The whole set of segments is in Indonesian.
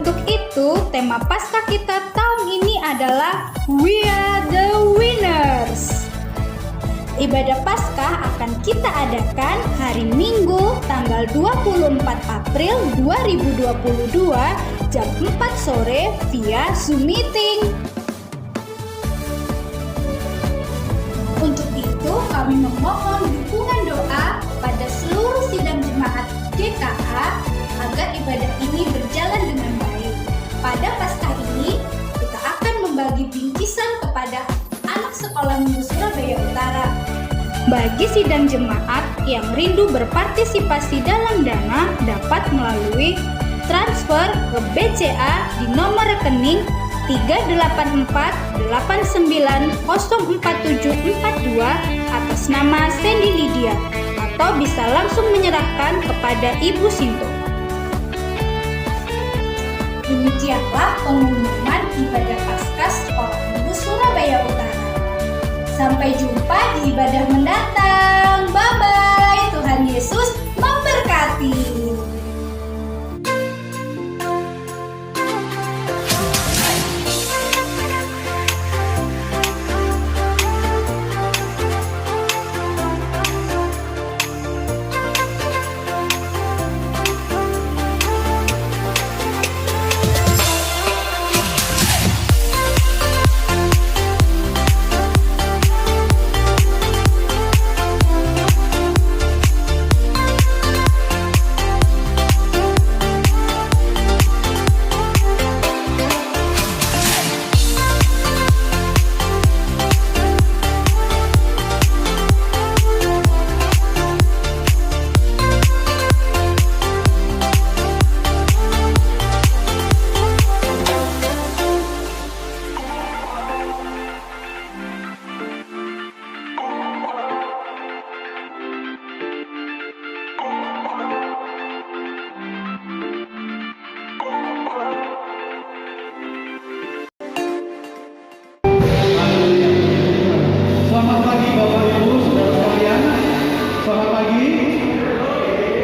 Untuk itu, tema Paskah kita tahun ini adalah We Are The Winners. Ibadah Paskah akan kita adakan hari Minggu tanggal 24 April 2022 jam 4 sore via Zoom Meeting. Untuk itu, kami memohon dukungan doa pada seluruh sidang jemaat GKA agar ibadah ini berjalan dengan baik. Pada Paskah ini, kita akan membagi bingkisan kepada anak sekolah Minggu Surabaya Utara. Bagi sidang jemaat yang rindu berpartisipasi dalam dana dapat melalui transfer ke BCA di nomor rekening 38489044742 atas nama Sandy Lydia atau bisa langsung menyerahkan kepada Ibu Sinto. Demikianlah pengumuman ibadah Paskah Sekolah Minggu Surabaya Utara. Sampai jumpa di ibadah mendatang. Bye-bye. Tuhan Yesus memberkati.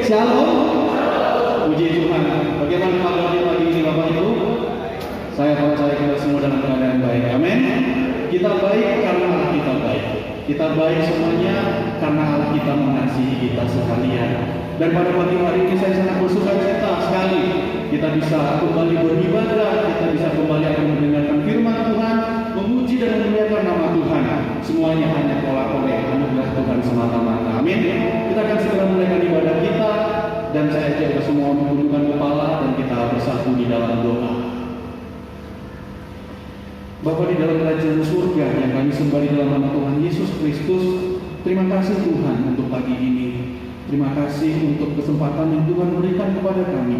Shalom, puji Tuhan. Bagaimana kabarnya pagi ini Bapak Ibu? Saya percaya kita semua dalam keadaan baik. Amin. Kita baik karena Allah kita baik. Kita baik semuanya karena Allah kita mengasihi kita sekalian. Dan pada pagi hari ini saya sangat bersukacita sekali kita bisa kembali beribadah, kita bisa kembali akan mendengarkan firman Tuhan, memuji dan memuliakan nama Tuhan. Semuanya hanya oleh anugerah Tuhan semata-mata. Amin. Kita akan segera mulaikan ibadah kita dan saya ajak semua menundukkan kepala dan kita bersatu di dalam doa. Bapa di dalam kerajaan surga yang kami sembah di dalam nama Tuhan Yesus Kristus, terima kasih Tuhan untuk pagi ini. Terima kasih untuk kesempatan yang Tuhan berikan kepada kami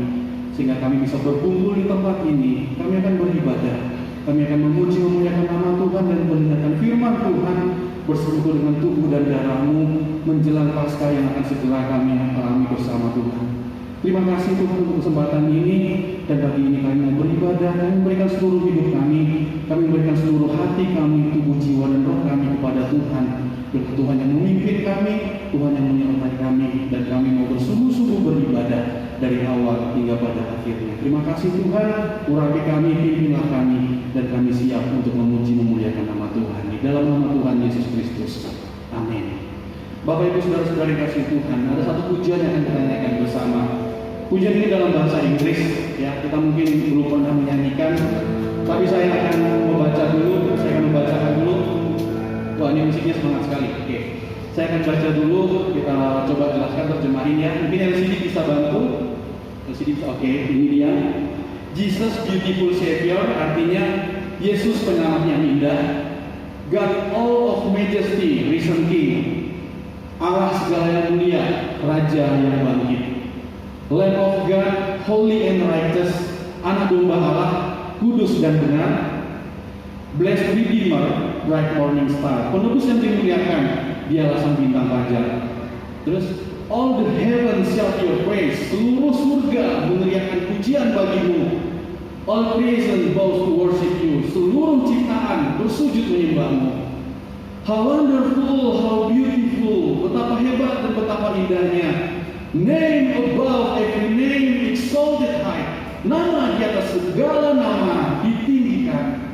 sehingga kami bisa berkumpul di tempat ini. Kami akan beribadah, kami akan memuji memuliakan nama Tuhan dan mendengarkan firman Tuhan bersekutu dengan tubuh dan darah-Mu menjelang Paskah yang akan segera kami alami bersama Tuhan. Terima kasih Tuhan untuk kesempatan ini dan pagi ini kami mau beribadah dan memberikan seluruh hidup kami memberikan seluruh hati kami, tubuh, jiwa dan roh kami kepada Tuhan. Tuhan yang memimpin kami, Tuhan yang menyertai kami dan kami mau bersungguh-sungguh beribadah dari awal hingga pada akhirnya. Terima kasih Tuhan, urapi kami, pimpinlah kami dan kami siap untuk memuji memuliakan nama Tuhan di dalam nama Tuhan Yesus Kristus. Amin. Bapak Ibu Saudara-saudara dikasihi Tuhan, ada satu pujian yang akan kita nyanyikan bersama. Pujian ini dalam bahasa Inggris, ya kita mungkin belum pernah menyanyikan, tapi saya akan membacakan dulu. Wah, ini musiknya semangat sekali. Oke, saya akan baca dulu. Kita coba jelaskan terjemahin ya. Mungkin LCD bisa bantu. LCD bisa. Oke, ini dia. Jesus Beautiful Savior, artinya Yesus penyelamat yang indah. God all of majesty, risen King. Allah segala yang mulia, Raja yang bangkit. Lamb of God, holy and righteous, anak domba Allah, kudus dan benar. Blessed Redeemer, bright morning star, penebus yang dimuliakan, dialah sang bintang fajar. Terus, all the heavens shout your praise, seluruh surga meneriakkan pujian bagimu. All creation bows to worship you, seluruh ciptaan bersujud menyembahmu. How wonderful, how beautiful, betapa hebat dan betapa indahnya. Name above every name, exalted high. Nama di atas segala nama ditinggikan.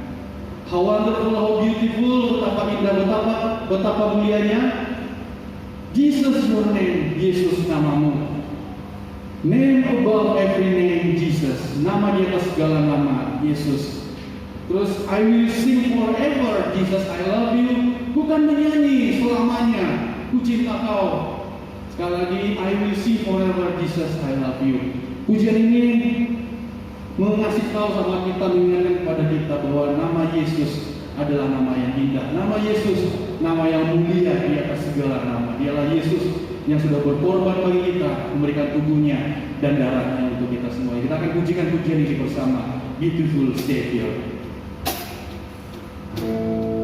How wonderful, how beautiful, betapa indah, betapa mulianya. Jesus your name, Yesus namamu. Name above every name, Jesus. Nama di atas segala nama, Yesus. Terus, I will sing forever, Jesus, I love you. Bukan menyanyi selamanya, ku cinta kau. Sekali lagi, I will sing forever, Jesus, I love you. Pujian ini mengasih tahu sama kita, mengingatkan kepada kita bahwa nama Yesus adalah nama yang indah. Nama Yesus, nama yang mulia di atas segala nama. Dialah Yesus yang sudah berkorban bagi kita, memberikan tubuhnya dan darahnya untuk kita semua. Kita akan pujikan pujian ini bersama. Beautiful Savior. Beautiful Savior.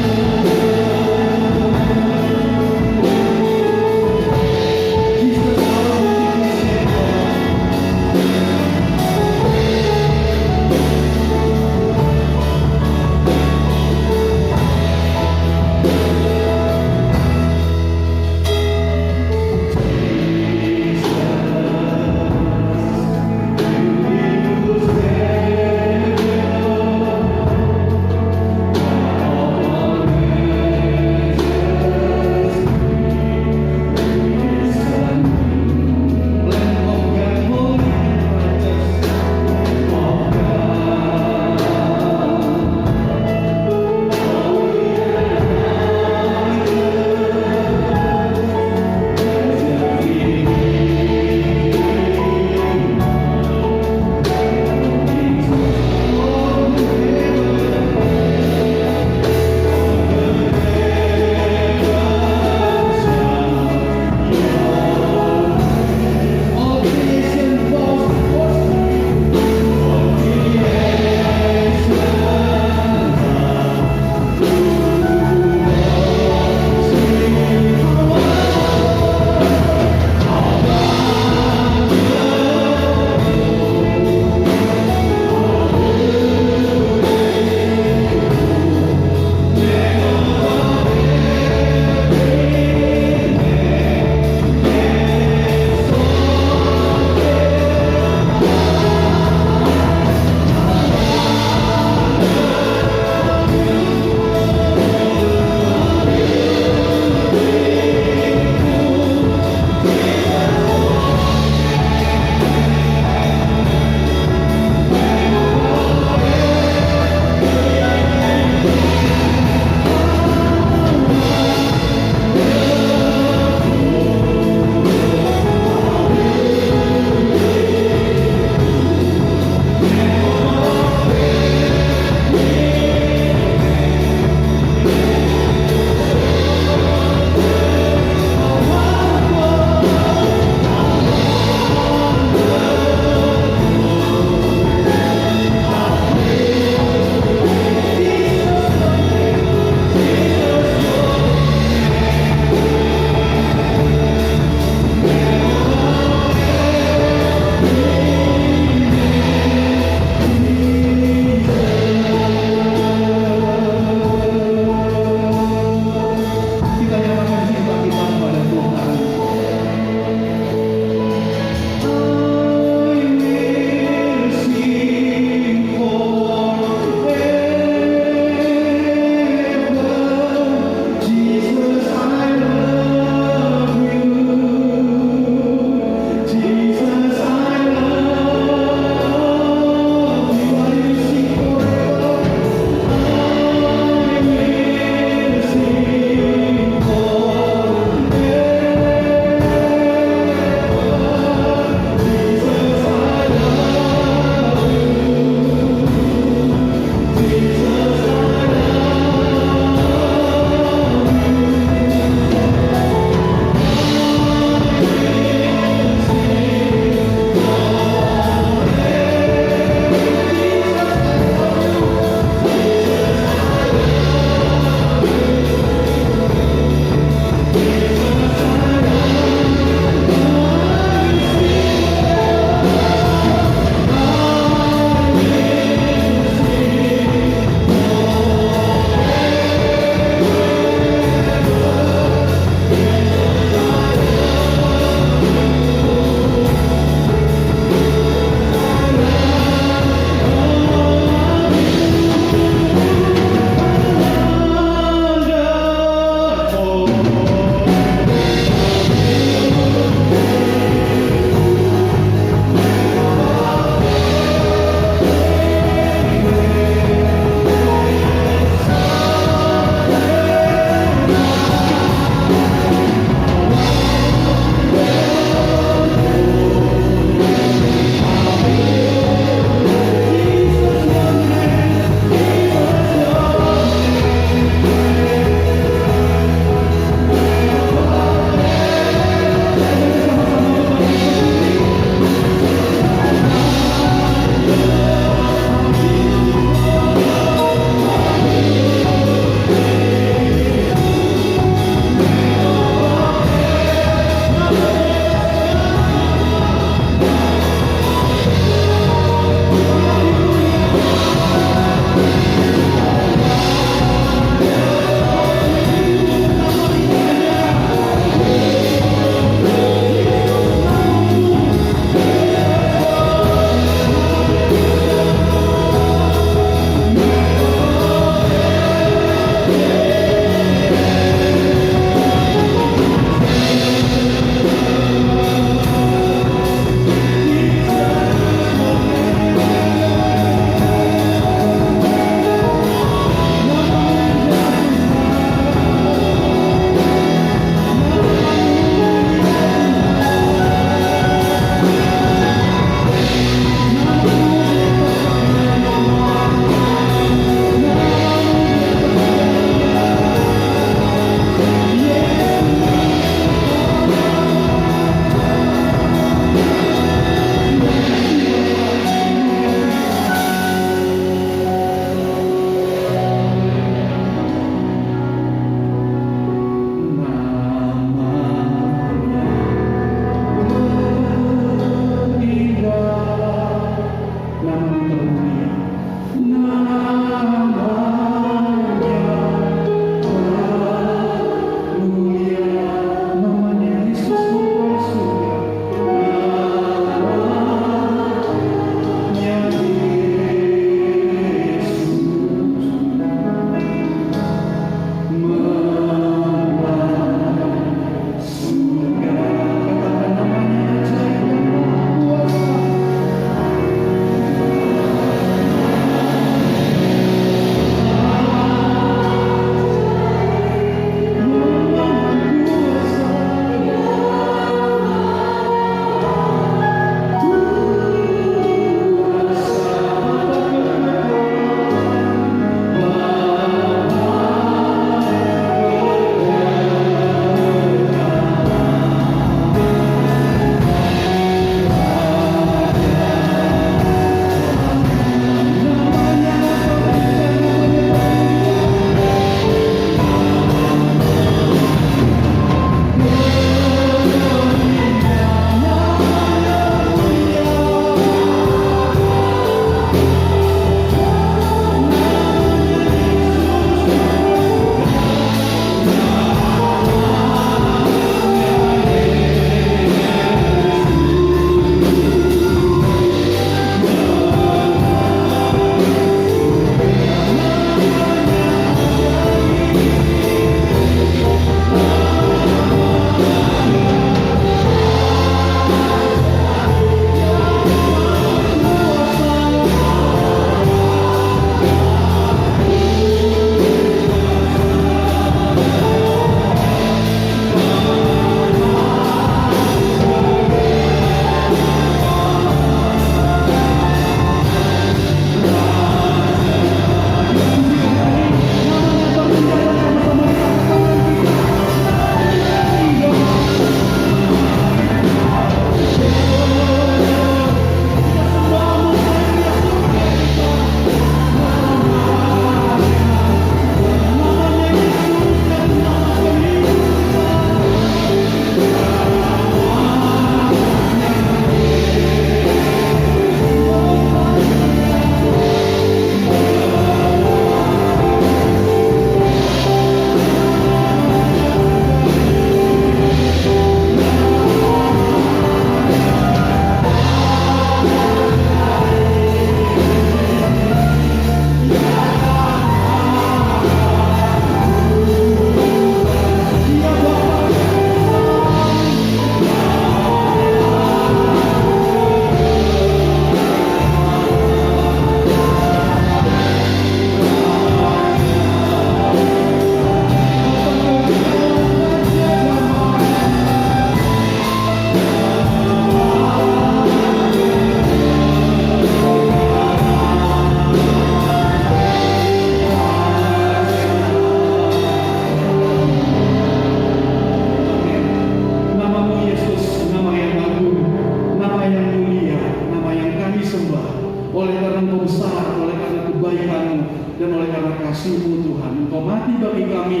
oleh karena Engkau besar, oleh karena kebaikan-Mu, dan oleh karena kasih-Mu Tuhan. Engkau mati bagi kami,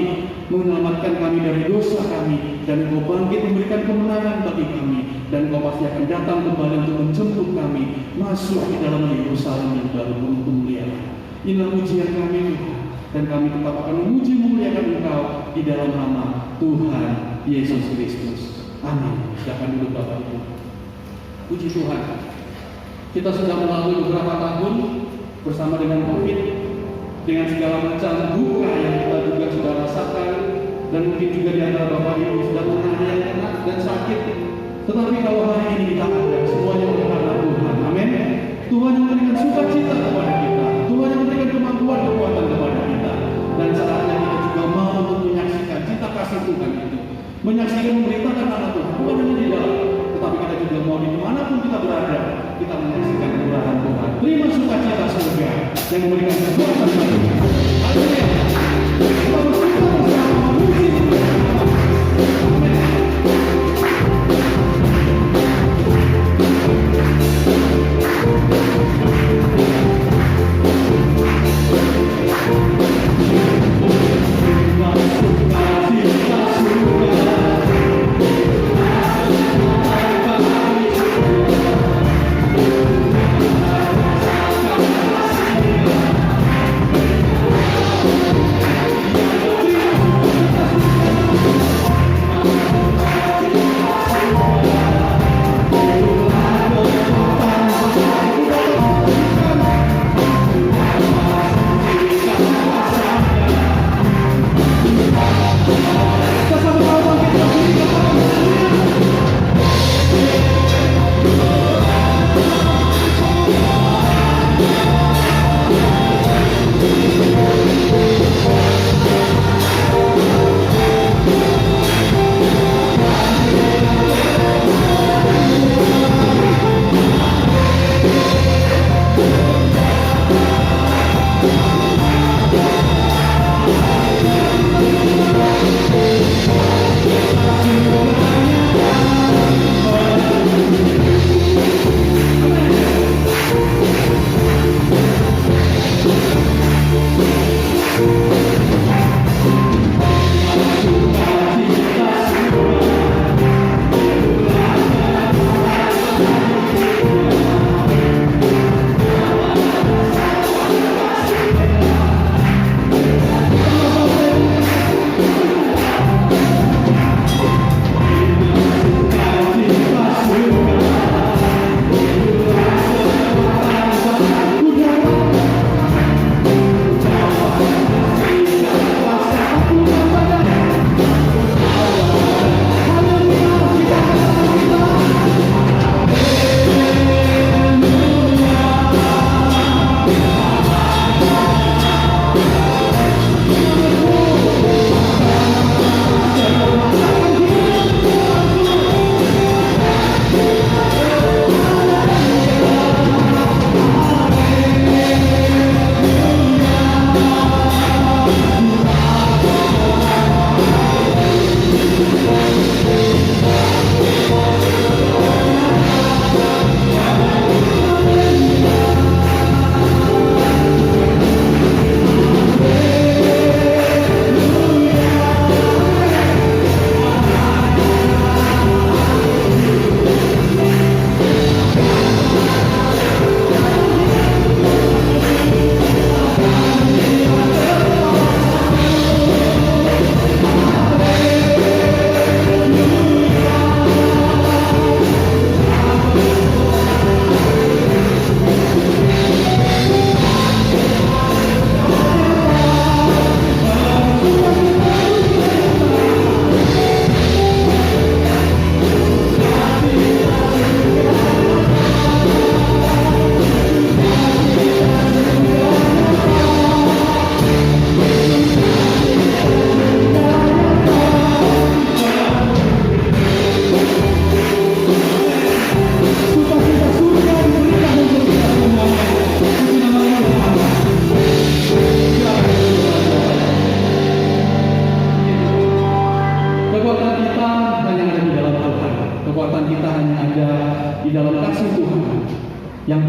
menyelamatkan kami dari dosa kami, dan Engkau bangkit memberikan kemenangan bagi kami, dan Engkau pasti akan datang kembali untuk menjemput kami masuk di dalam Yerusalem yang baru penuh kemuliaan. Inilah pujian kami Tuhan, dan kami tetap akan memuji memuliakan Engkau di dalam nama Tuhan Yesus Kristus. Amin. Silakan duduk Bapak Ibu. Puji Tuhan. Kita sudah melalui beberapa tahun bersama dengan COVID, dengan segala macam duka yang kita juga sudah rasakan, dan mungkin juga di antara Bapak Ibu sudah mengalami yang enak dan sakit. Tetapi kalau hari ini kita ada, semuanya oleh karena Tuhan. Amin. Tuhan yang memberikan sukacita kepada kita, Tuhan yang memberikan kemampuan kekuatan kepada kita, dan saatnya kita juga mau untuk menyaksikan cita kasih Tuhan itu, menyaksikan memberitakan anak Tuhan, bukan hanya di dalam, tetapi kita juga mau dimanapun kita berada, kita menyaksikan kemurahan Tuhan. Terima sukacita surga yang memberikan kekuatan bagi kita. Haleluya. Kita bersyukur bersama memuji Tuhan. Amin.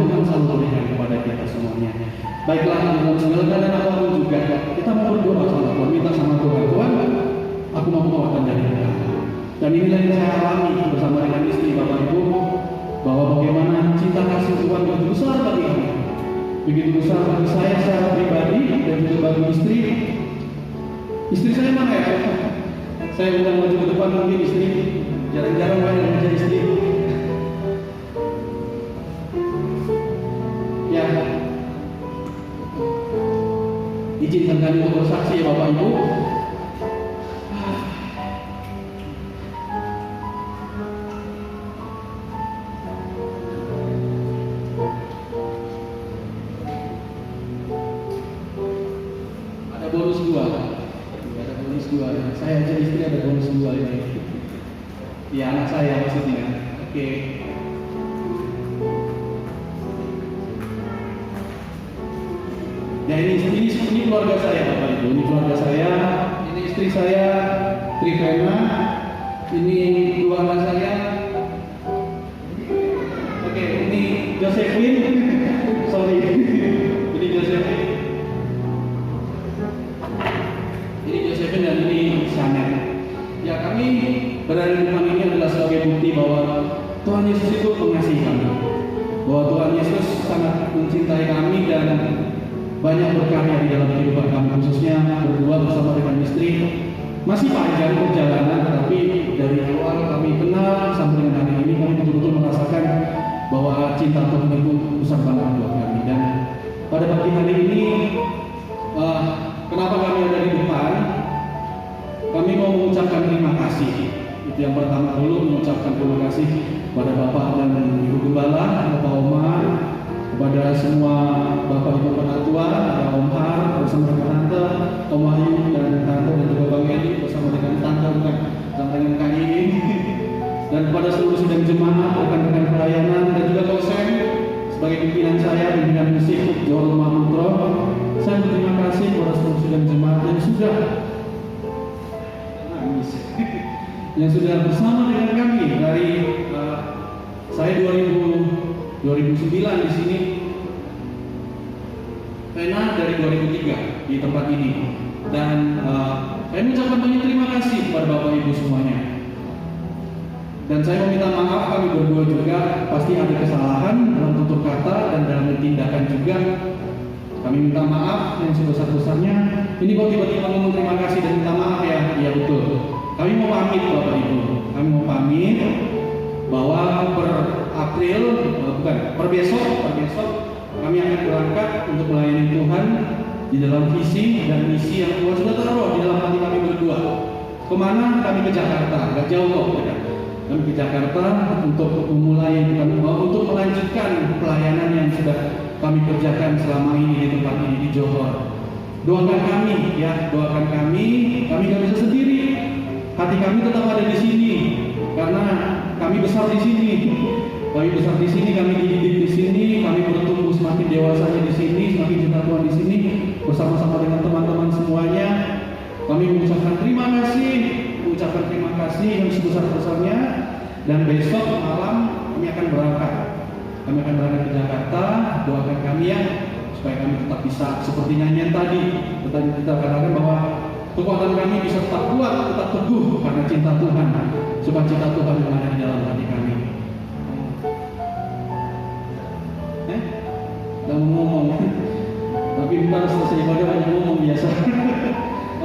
Tuhan selalu berikan kepada kita semuanya. Baiklah, dalam segala keadaan apapun juga, kita mau berdoa sama Tuhan, minta sama Tuhan, Tuhan, aku mau kekuatan dari Tuhan. Dan inilah yang saya alami bersama dengan istri Bapak Ibu, bahwa bagaimana cinta kasih Tuhan begitu besar bagi kami, begitu besar bagi saya secara pribadi dan juga bagi istri. Istri saya mana ya? Saya undang maju ke depan mungkin istri, jarang-jarang banyak menjadi istri. Ya, izinkan kami untuk bersaksi ya Bapak Ibu. Ada bonus 2. Ada bonus 2. Saya aja istri ada bonus 2 ini. Ya anak saya maksudnya. Oke. Ya ini keluarga saya Bapak Ibu. Ini keluarga saya. Ini istri saya Trivena. Ini dua anak saya. Oke, ini Josephine. Sorry. Ini Josephine. Ini Josephine dan ini Sanet. Ya kami berada di depan ini adalah sebagai bukti bahwa Tuhan Yesus itu mengasihi kami. Bahwa Tuhan Yesus sangat mencintai kami dan banyak berkarya di dalam kehidupan kami, khususnya berdua bersama dengan istri. Masih panjang perjalanan, tetapi dari awal kami kenal sampai dengan hari ini kami betul-betul merasakan bahwa cinta Tuhan itu besar banget buat kami. Dan pada pagi hari ini, kenapa kami ada di depan? Kami mau mengucapkan terima kasih. Itu yang pertama dulu, mengucapkan terima kasih pada Bapak dan Ibu Gembala, Bapak Omar, kepada semua Bapak Ibu Penatua, ada Om Har bersama dengan Tante, Om Ayu dan Tante dan juga Bang Edi bersama dengan Tante bukan bersama dengan Kak Ini, dan kepada seluruh sidang jemaat, rekan-rekan pelayanan dan juga dosen sebagai pimpinan saya, pimpinan musik Johor Mahmudro. Saya berterima kasih kepada seluruh sidang jemaat yang sudah bersama dengan kami dari saya 2009 di sini, Vena dari 2003 di tempat ini, dan saya mengucapkan banyak terima kasih kepada Bapak Ibu semuanya. Dan saya meminta maaf, kami berdua juga pasti ada kesalahan dalam tutur kata dan dalam tindakan juga. Kami minta maaf yang sebesar-besarnya. Ini kok tiba-tiba ngomong terima kasih dan minta maaf ya? Iya betul. Kami mau pamit Bapak Ibu. Kami mau pamit bahwa per besok kami akan berangkat untuk melayani Tuhan di dalam visi dan misi yang Tuhan sudah taruh di dalam hati kami berdua. Kemana? Kami ke Jakarta, gak jauh kok. Kami ke Jakarta untuk untuk melanjutkan pelayanan yang sudah kami kerjakan selama ini di tempat ini di Johor. Doakan kami ya, doakan kami gak bisa sendiri. Hati kami tetap ada di sini karena kami besar di sini. Kami besar di sini, kami dididik di sini, kami bertumbuh semakin dewasanya di sini, semakin cinta Tuhan di sini bersama-sama dengan teman-teman semuanya. Kami mengucapkan terima kasih yang sebesar-besarnya, dan besok malam kami akan berangkat. Kami akan berangkat ke Jakarta. Doakan kami ya supaya kami tetap bisa seperti nyanyian tadi. Kita katakan bahwa kekuatan kami bisa tetap kuat, tetap teguh karena cinta Tuhan. Sukacita Tuhan yang ada di dalam hati kami. Gak mau ngomong, tapi ntar selesai ibadah banyak ngomong biasa.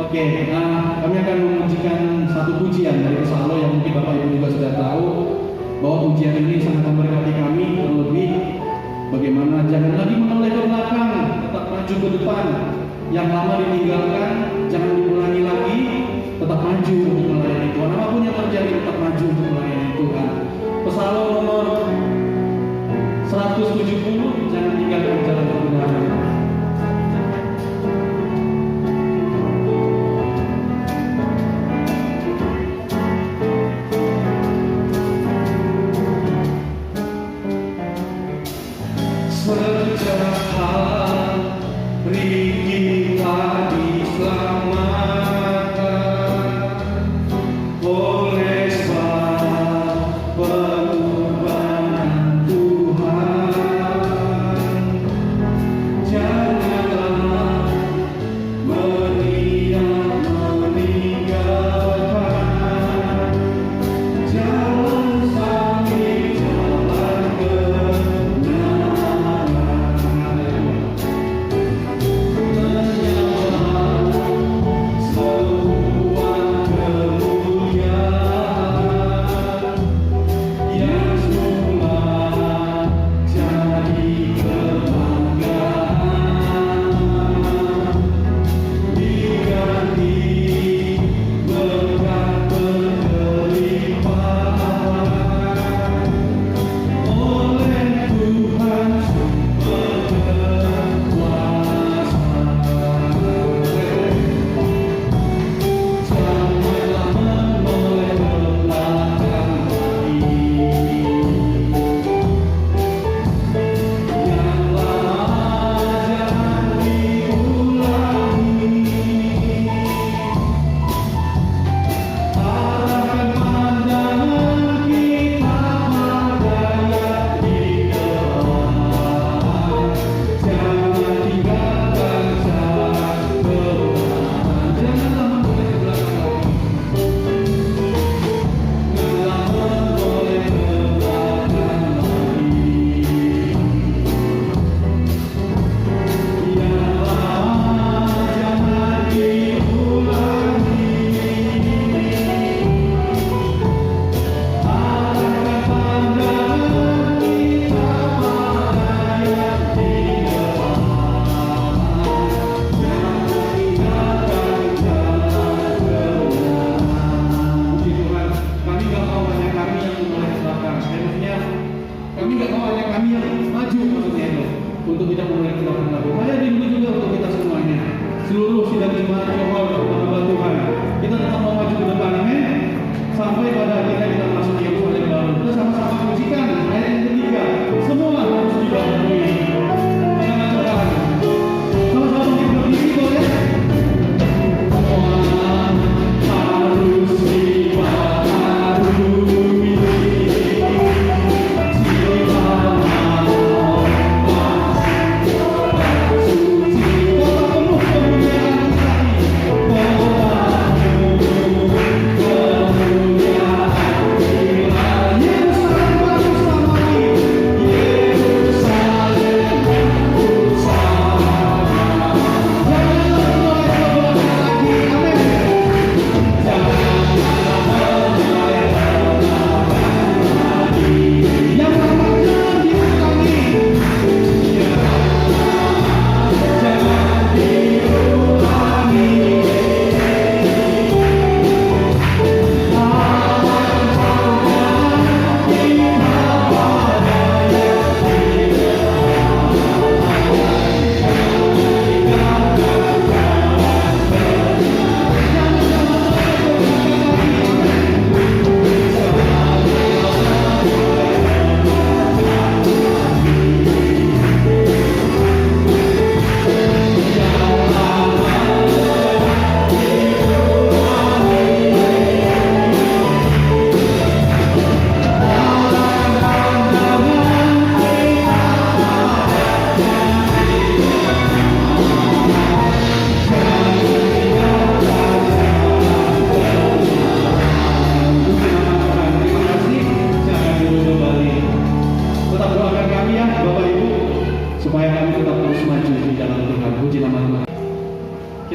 Oke, kami akan memujikan satu pujian dari Kesalo yang mungkin Bapak Ibu juga sudah tahu bahwa pujian ini sangat memberkati kami. Terlebih bagaimana jangan lagi menoleh ke belakang, tetap maju ke depan. Yang lama ditinggalkan, jangan diulangi lagi, tetap maju untuk melayani Tuhan. Apapun yang terjadi, tetap maju untuk melayani Tuhan. Pesalm nomor 170, jangan tinggalkan jalan kebenaran. Sejak hari kita diselamatkan oleh sebab pengorbanan Tuhan.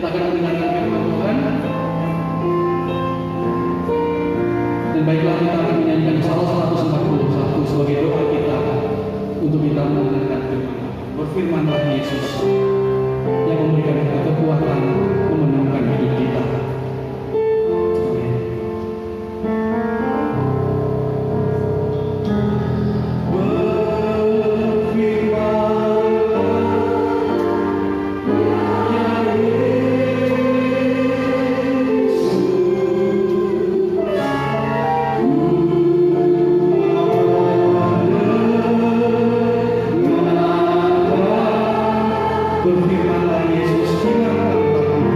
kita akan mendengarkan firman Tuhan. Dan baiklah, kita akan menyanyikan Psalm 141 sebagai doa kita untuk kita mendengarkan firman. Berfirmanlah Yesus yang memberikan kita kekuatan memenangkan hidup kita. Amin. Berfirmanlah Yesus, hilangkan takutmu. Berfirmanlah ya Yesus, hilangkan takutmu.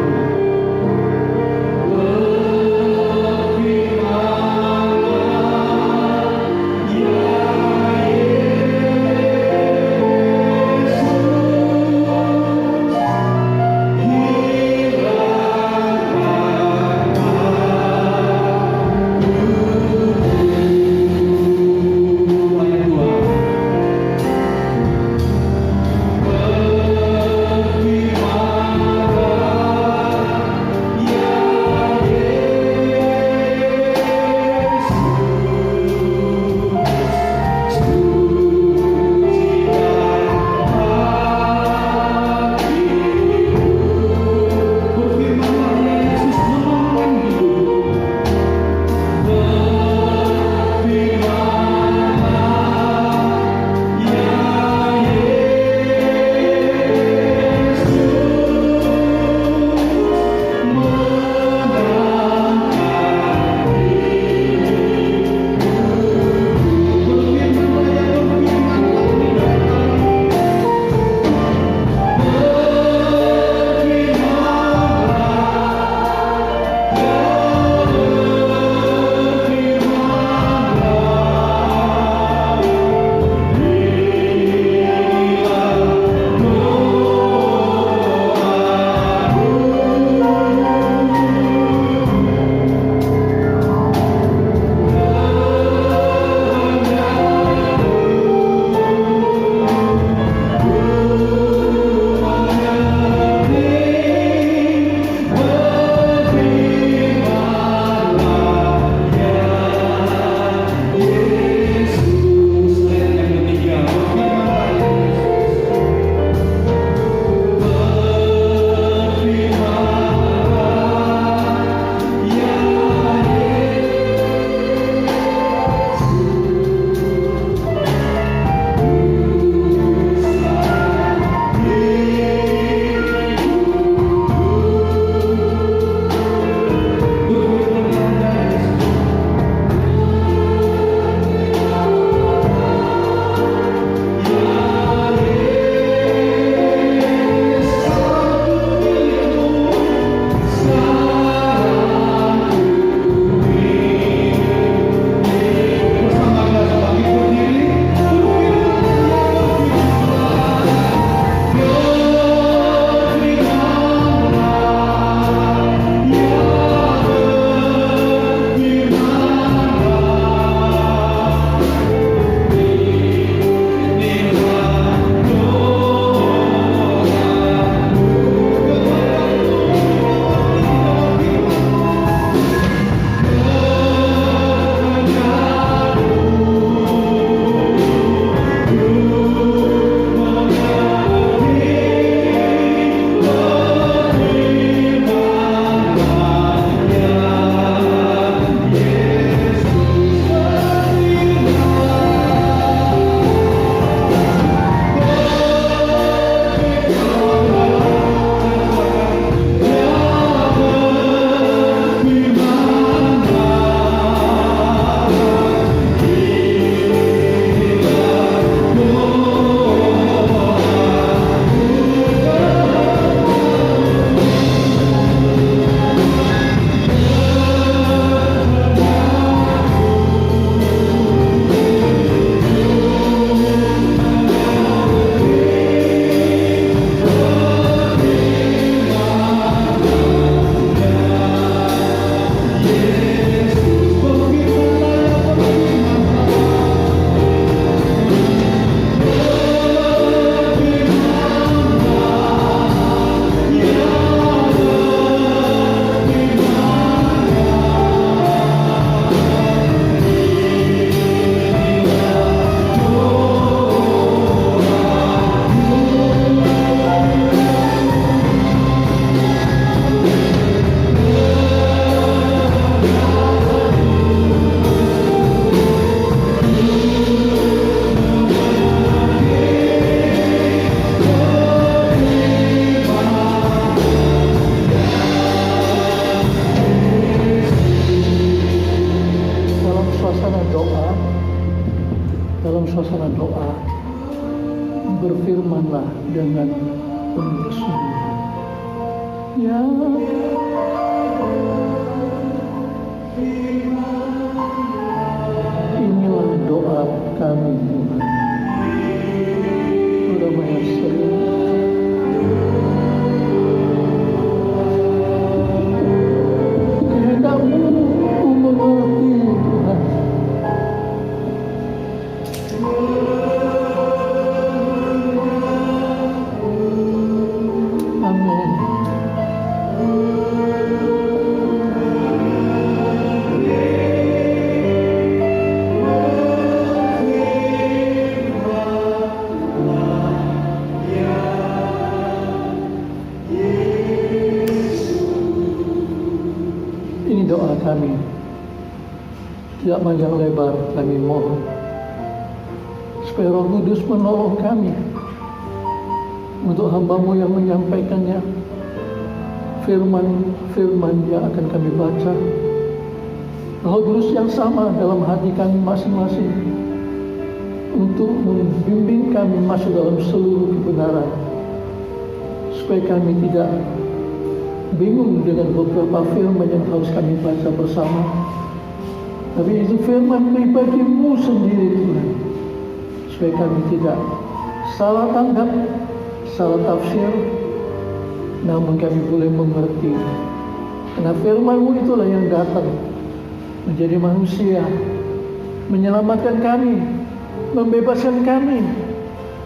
tuntunlah dengan penuh kesungguhan. Ya, inilah doa kami Tuhan. Sudah banyak sering kehendak-Mu ku mengerti Tuhan. Amin. Ini doa kami. Tidak panjang lebar kami mohon supaya Roh Kudus menolong kami untuk hamba-Mu yang menyampaikannya, firman yang akan kami baca. Roh Kudus yang sama dalam hati kami masing-masing untuk membimbing kami masuk dalam seluruh kebenaran, supaya kami tidak bingung dengan beberapa firman yang harus kami baca bersama. Tapi itu firman pribadi-Mu sendiri Tuhan, supaya kami tidak salah tanggap, salah tafsir, namun kami boleh mengerti. Karena firman-Mu itulah yang datang menjadi manusia, menyelamatkan kami, membebaskan kami,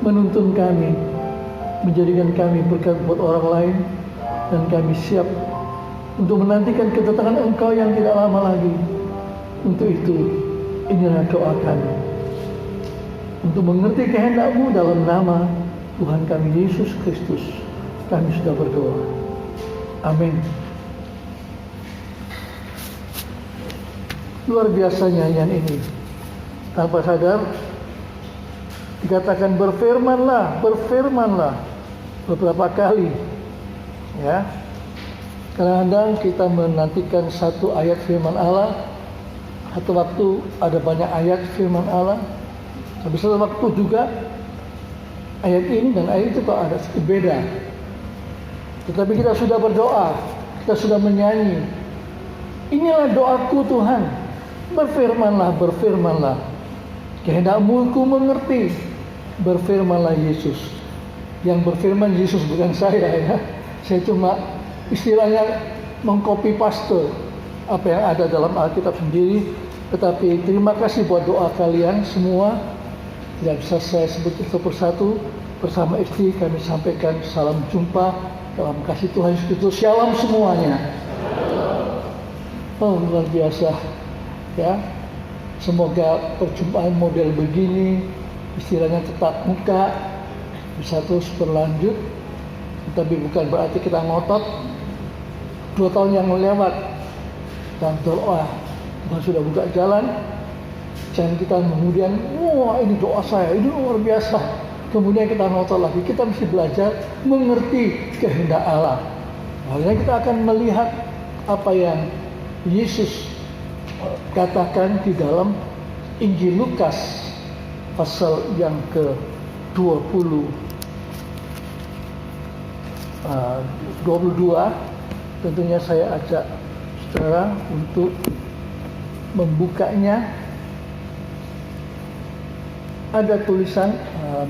menuntun kami, menjadikan kami berkat buat orang lain, dan kami siap untuk menantikan kedatangan Engkau yang tidak lama lagi. Untuk itu, inilah doa kami, untuk mengerti kehendak-Mu dalam nama Tuhan kami Yesus Kristus. Kami sudah berdoa. Amin. Luar biasa nyanyian ini. Tanpa sadar dikatakan berfirmanlah, berfirmanlah beberapa kali. Ya. Kadang-kadang kita menantikan satu ayat firman Allah, satu waktu ada banyak ayat firman Allah, tapi satu waktu juga ayat ini dan ayat itu kok ada sedikit beda. Tetapi kita sudah berdoa, kita sudah menyanyi. Inilah doaku Tuhan, berfirmanlah, berfirmanlah. Kehendak-Mu ku mengerti, berfirmanlah Yesus. Yang berfirman Yesus bukan saya ya. Saya cuma istilahnya mengcopy paste apa yang ada dalam Alkitab sendiri. Tetapi terima kasih buat doa kalian semua. Tidak bisa saya sebut satu persatu. Bersama istri kami sampaikan salam jumpa dalam kasih Tuhan Yesus Kristus. Shalom semuanya. Oh, luar biasa ya. Semoga perjumpaan model begini istilahnya tetap muka, bisa terus berlanjut. Tapi bukan berarti kita ngotot. 2 tahun yang lewat dan doa Tuhan sudah buka jalan. Jangan kita kemudian, wah ini doa saya, ini luar biasa. Kemudian kita ngotot lagi. Kita mesti belajar mengerti kehendak Allah. Akhirnya kita akan melihat apa yang Yesus katakan di dalam Injil Lukas pasal yang ke-22. Tentunya saya ajak saudara untuk membukanya. Ada tulisan,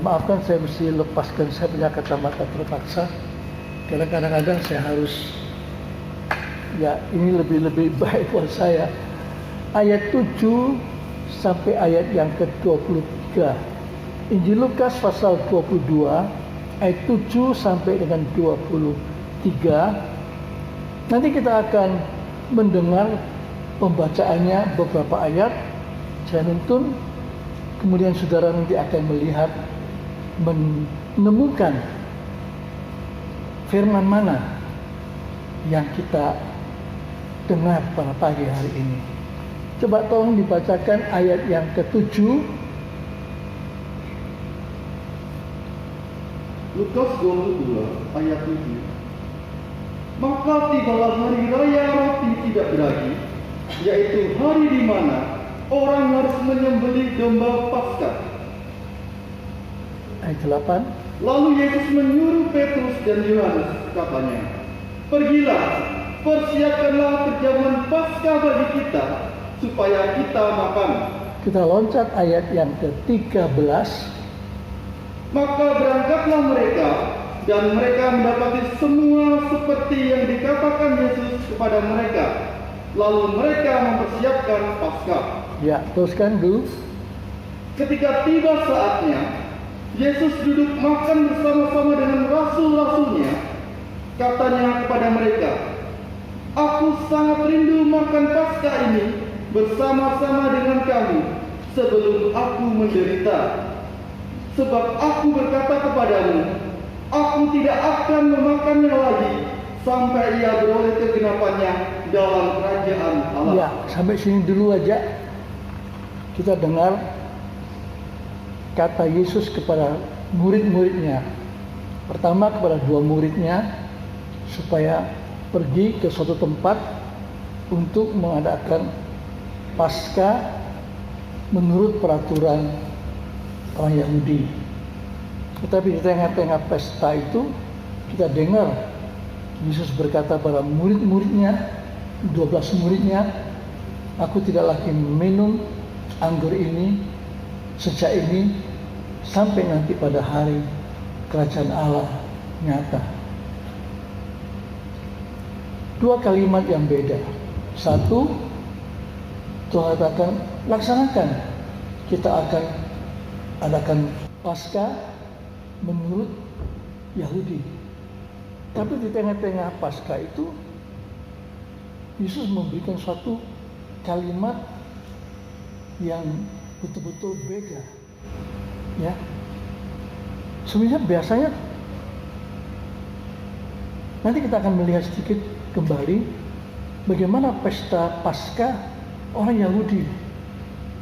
maafkan saya mesti lepaskan, saya punya kacamata terpaksa. Karena kadang-kadang saya harus, ya ini lebih baik buat saya. Ayat 7 sampai ayat yang ke-23. Injil Lukas pasal 22, ayat 7 sampai dengan 23. Nanti kita akan mendengar pembacaannya beberapa ayat. Saya nuntun, kemudian saudara nanti akan melihat, menemukan firman mana yang kita dengar pada pagi hari ini. Coba tolong dibacakan ayat yang ke-7. Lukas 22 ayat 7. Maka tibalah hari raya roti tidak beragi, yaitu hari di mana orang harus menyembelih domba Paskah. Ayat 8. Lalu Yesus menyuruh Petrus dan Yohanes, katanya, "Pergilah, persiapkanlah perjamuan Paskah bagi kita, supaya kita makan." Kita loncat ayat yang ke-13. Maka berangkatlah mereka, dan mereka mendapati semua seperti yang dikatakan Yesus kepada mereka. Lalu mereka mempersiapkan Paskah. Ya, teruskan dulu. Ketika tiba saatnya, Yesus duduk makan bersama-sama dengan rasul-rasulnya. Katanya kepada mereka, "Aku sangat rindu makan Paskah ini bersama-sama dengan kamu sebelum aku menderita. Sebab aku berkata kepadamu, aku tidak akan memakannya lagi sampai ia beroleh kegenapannya dalam kerajaan Allah." Ya, sampai sini dulu aja. Kita dengar kata Yesus kepada murid-muridnya. Pertama kepada dua muridnya, supaya pergi ke suatu tempat untuk mengadakan Paskah menurut peraturan orang Yahudi. Tetapi di tengah-tengah pesta itu, kita dengar Yesus berkata pada murid-muridnya, 12 muridnya, "Aku tidak lagi minum anggur ini sejak ini sampai nanti pada hari kerajaan Allah nyata." Dua kalimat yang beda. Satu, Tuhan katakan, laksanakan. Kita akan adakan Paskah menurut Yahudi. Tapi di tengah-tengah Paskah itu, Yesus memberikan suatu kalimat yang betul-betul beda. Ya, sebenarnya biasanya nanti kita akan melihat sedikit kembali bagaimana pesta Paskah orang Yahudi.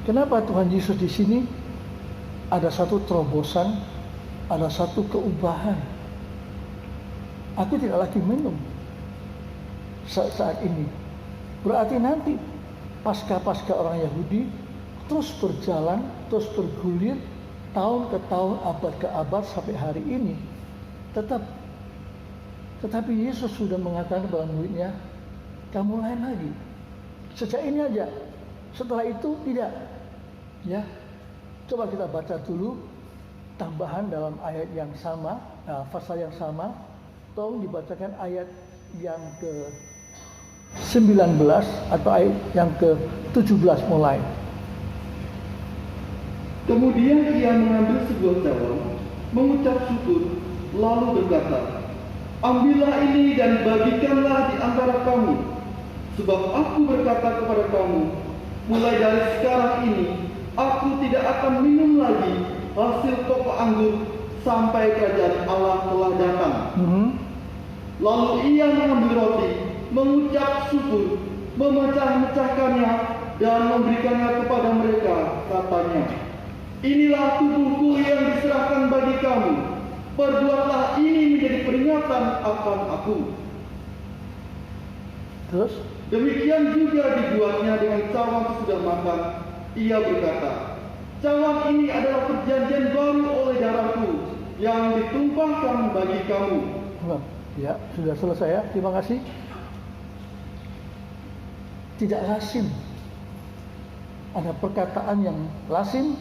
Kenapa Tuhan Yesus di sini ada satu terobosan, ada satu keubahan. Aku tidak lagi minum saat ini. Berarti nanti Paskah orang Yahudi terus berjalan, terus bergulir tahun ke tahun, abad ke abad sampai hari ini. Tetapi Yesus sudah mengatakan kepada muridnya, kamu lain lagi. Sejak ini aja. Setelah itu tidak. Ya. Coba kita baca dulu tambahan dalam ayat yang sama, pasal yang sama. Tolong dibacakan ayat yang ke-19 atau ayat yang ke-17 mulai. Kemudian ia mengambil sebuah cawan, mengucap syukur, lalu berkata, "Ambillah ini dan bagikanlah di antara kamu. Sebab aku berkata kepada kamu, mulai dari sekarang ini, aku tidak akan minum lagi hasil pokok anggur sampai kerajaan Allah telah datang." Lalu ia mengambil roti, mengucap syukur, memecah-mecahkannya dan memberikannya kepada mereka. Katanya, "Inilah tubuhku yang diserahkan bagi kamu. Perbuatlah ini menjadi peringatan akan aku." Terus? Demikian juga dibuatnya dengan cawan sesudah makan. Ia berkata, "Cawan ini adalah perjanjian baru oleh darahku yang ditumpahkan bagi kamu." Ya, sudah selesai ya. Terima kasih. Tidak lazim. Ada perkataan yang lazim,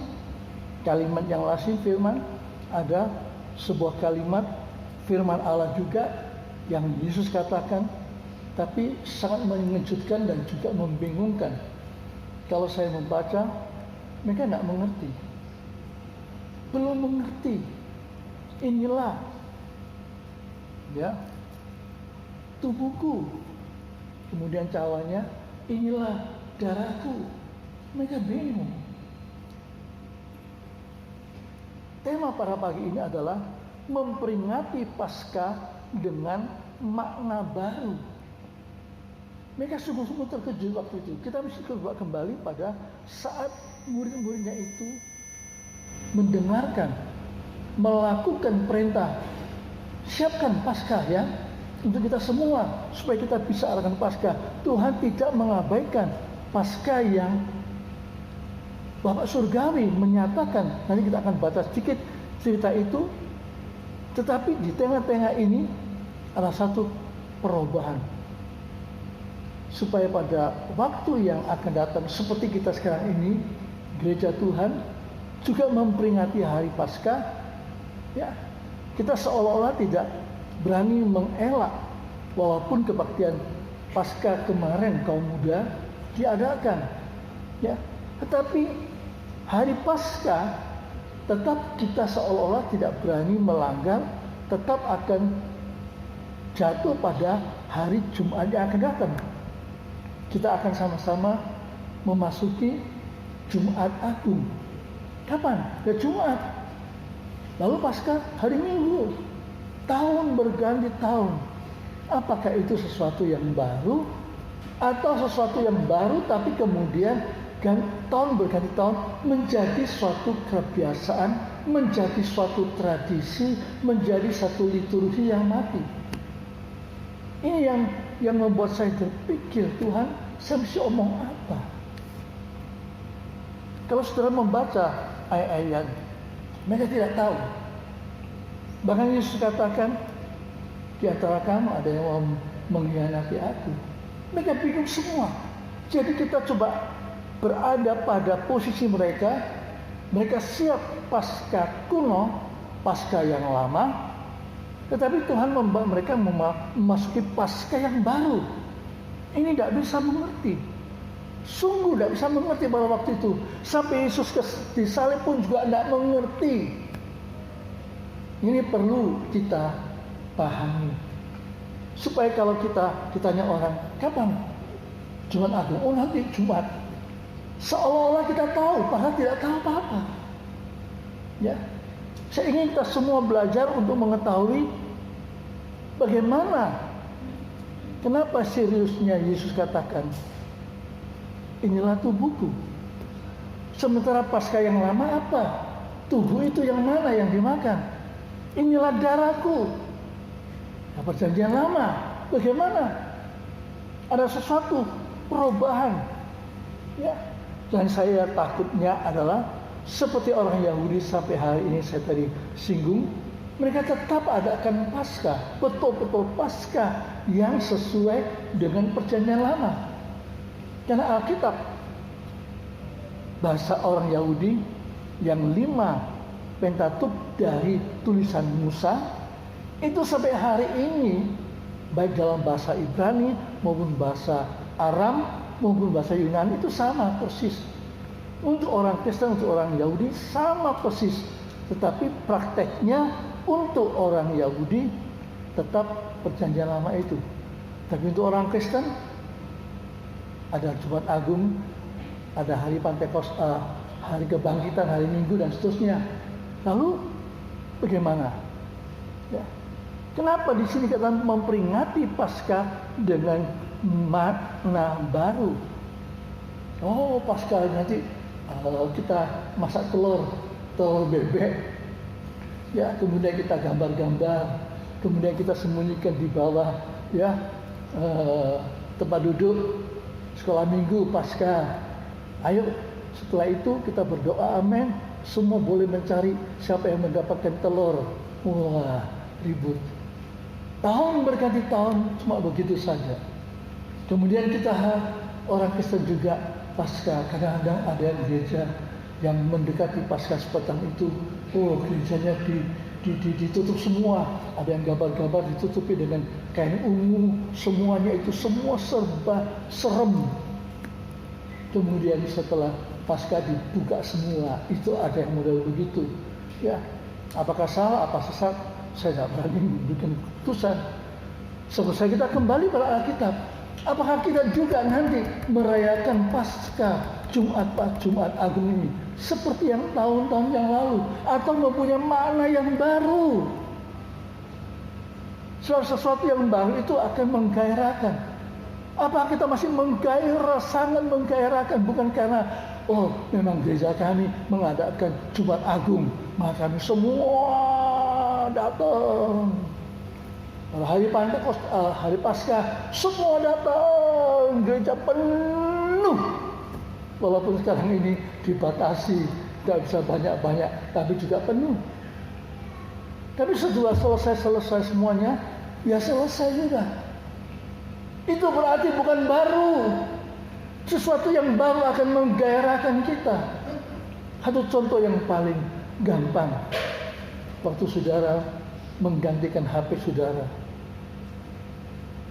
kalimat yang lazim, firman. Ada sebuah kalimat firman Allah juga yang Yesus katakan, tapi sangat mengejutkan dan juga membingungkan. Kalau saya membaca, mereka tidak mengerti. Belum mengerti. Inilah ya tubuhku. Kemudian cawannya, inilah darahku. Mereka bingung. Tema pada pagi ini adalah memperingati Paskah dengan makna baru. Mereka sungguh-sungguh terkejut waktu itu. Kita mesti kembali pada saat murid-muridnya itu mendengarkan, melakukan perintah, siapkan Paskah ya untuk kita semua supaya kita bisa adakan Paskah. Tuhan tidak mengabaikan Paskah yang Bapak Surgawi menyatakan. Nanti kita akan baca sedikit cerita itu. Tetapi di tengah-tengah ini ada satu perubahan. Supaya pada waktu yang akan datang seperti kita sekarang ini, gereja Tuhan juga memperingati hari Paskah, ya, kita seolah-olah tidak berani mengelak walaupun kebaktian Paskah kemarin kaum muda diadakan, ya. Tetapi hari Paskah tetap kita seolah-olah tidak berani melanggar, tetap akan jatuh pada hari Jumat yang akan datang. Kita akan sama-sama memasuki Jumat Agung. Kapan? Ya Jumat. Lalu Paskah hari Minggu. Tahun berganti tahun. Apakah itu sesuatu yang baru? Atau sesuatu yang baru tapi kemudian tahun berganti tahun menjadi suatu kebiasaan, menjadi suatu tradisi, menjadi satu liturgi yang mati. Ini yang membuat saya berpikir, Tuhan, saya mesti omong apa? Kalau saudara membaca ayat-ayat, mereka tidak tahu. Bahkan Yesus katakan, di antara kamu ada yang mau mengkhianati aku. Mereka bingung semua. Jadi kita coba berada pada posisi mereka. Mereka siap Paskah kuno, Paskah yang lama. Tetapi Tuhan membawa mereka memasuki Paskah yang baru. Ini tidak bisa mengerti. Sungguh tidak bisa mengerti pada waktu itu. Sampai Yesus disalib pun juga tidak mengerti. Ini perlu kita pahami. Supaya kalau kita ditanya orang, kapan Jumat Agung? Oh nanti Jumat. Seolah-olah kita tahu, padahal tidak tahu apa-apa. Ya, saya ingin kita semua belajar untuk mengetahui bagaimana, kenapa seriusnya Yesus katakan, inilah tubuhku. Sementara Paskah yang lama apa? Tubuh itu yang mana yang dimakan? Inilah darahku. Nah, perjanjian lama, bagaimana? Ada sesuatu perubahan. Ya, dan saya takutnya adalah seperti orang Yahudi sampai hari ini saya tadi singgung, mereka tetap adakan Paskah, betul-betul Paskah yang sesuai dengan perjanjian lama. Karena Alkitab, bahasa orang Yahudi yang 5 Pentateuch dari tulisan Musa, itu sampai hari ini, baik dalam bahasa Ibrani maupun bahasa Aram maupun bahasa Yunani itu sama persis. Untuk orang Kristen, untuk orang Yahudi sama persis. Tetapi prakteknya untuk orang Yahudi tetap perjanjian lama itu. Tapi untuk orang Kristen ada Jumat Agung, ada hari Pentakosta, hari Kebangkitan, hari Minggu dan seterusnya. Lalu bagaimana? Ya. Kenapa di sini kita memperingati Paskah dengan makna baru? Oh, Paskah nanti kita masak telur bebek. Ya, kemudian kita gambar-gambar, kemudian kita sembunyikan di bawah ya tempat duduk sekolah minggu Paskah. Ayo, setelah itu kita berdoa amin. Semua boleh mencari siapa yang mendapatkan telur. Wah, ribut. Tahun berganti tahun cuma begitu saja. Kemudian kita orang Kristen juga Paskah. Kadang-kadang ada yang gereja yang mendekati Paskah seperti itu. Oh, gerejanya ditutup semua. Ada yang gambar-gambar ditutupi dengan kain ungu. Semuanya itu semua serba serem. Kemudian setelah Paskah dibuka semua, itu ada yang model begitu. Ya, apakah salah, apa sesat? Saya tidak berani memberikan keputusan. Selesai kita kembali pada Alkitab. Apakah kita juga nanti merayakan Paskah Jumat Agung ini seperti yang tahun-tahun yang lalu, atau mempunyai makna yang baru? Sesuatu yang baru itu akan menggairahkan. Apakah kita masih menggairah, sangat menggairahkan, bukan karena oh memang gereja kami mengadakan Jumat Agung, maka kami semua datang. Hari Pentakosta, hari Paskah, semua datang, gereja penuh. Walaupun sekarang ini dibatasi, tidak bisa banyak-banyak, tapi juga penuh. Tapi setelah selesai semuanya, ya selesai juga. Itu berarti bukan baru. Sesuatu yang baru akan menggairahkan kita. Satu contoh yang paling gampang. Waktu saudara menggantikan HP saudara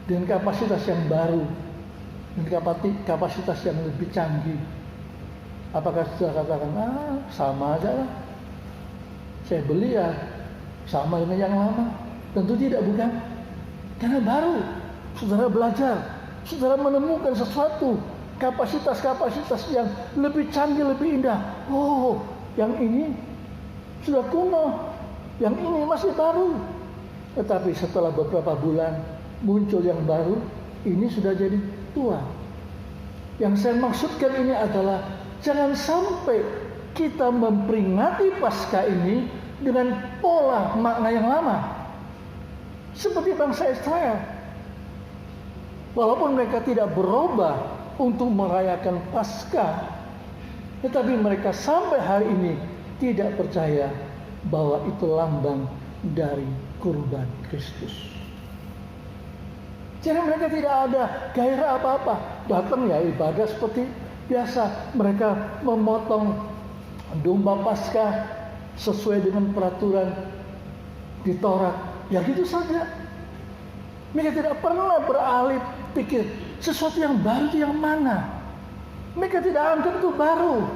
dengan kapasitas yang baru, dengan kapasitas yang lebih canggih. Apakah saudara katakan, sama aja lah, saya beli ya sama dengan yang lama? Tentu tidak, bukan? Karena baru, saudara belajar, saudara menemukan sesuatu, kapasitas yang lebih canggih, lebih indah. Oh, yang ini sudah kuno, yang ini masih baru. Tetapi setelah beberapa bulan muncul yang baru, ini sudah jadi tua. Yang saya maksudkan ini adalah jangan sampai kita memperingati Paskah ini dengan pola makna yang lama. Seperti bangsa Israel. Walaupun mereka tidak berubah untuk merayakan Paskah, tetapi mereka sampai hari ini tidak percaya bahwa itu lambang dari kurban Kristus. Jadi mereka tidak ada gairah apa-apa. Datang ya ibadah seperti biasa. Mereka memotong domba Paskah sesuai dengan peraturan di Taurat. Ya gitu saja. Mereka tidak pernah beralih pikir sesuatu yang baru itu yang mana. Mereka tidak anggap itu baru.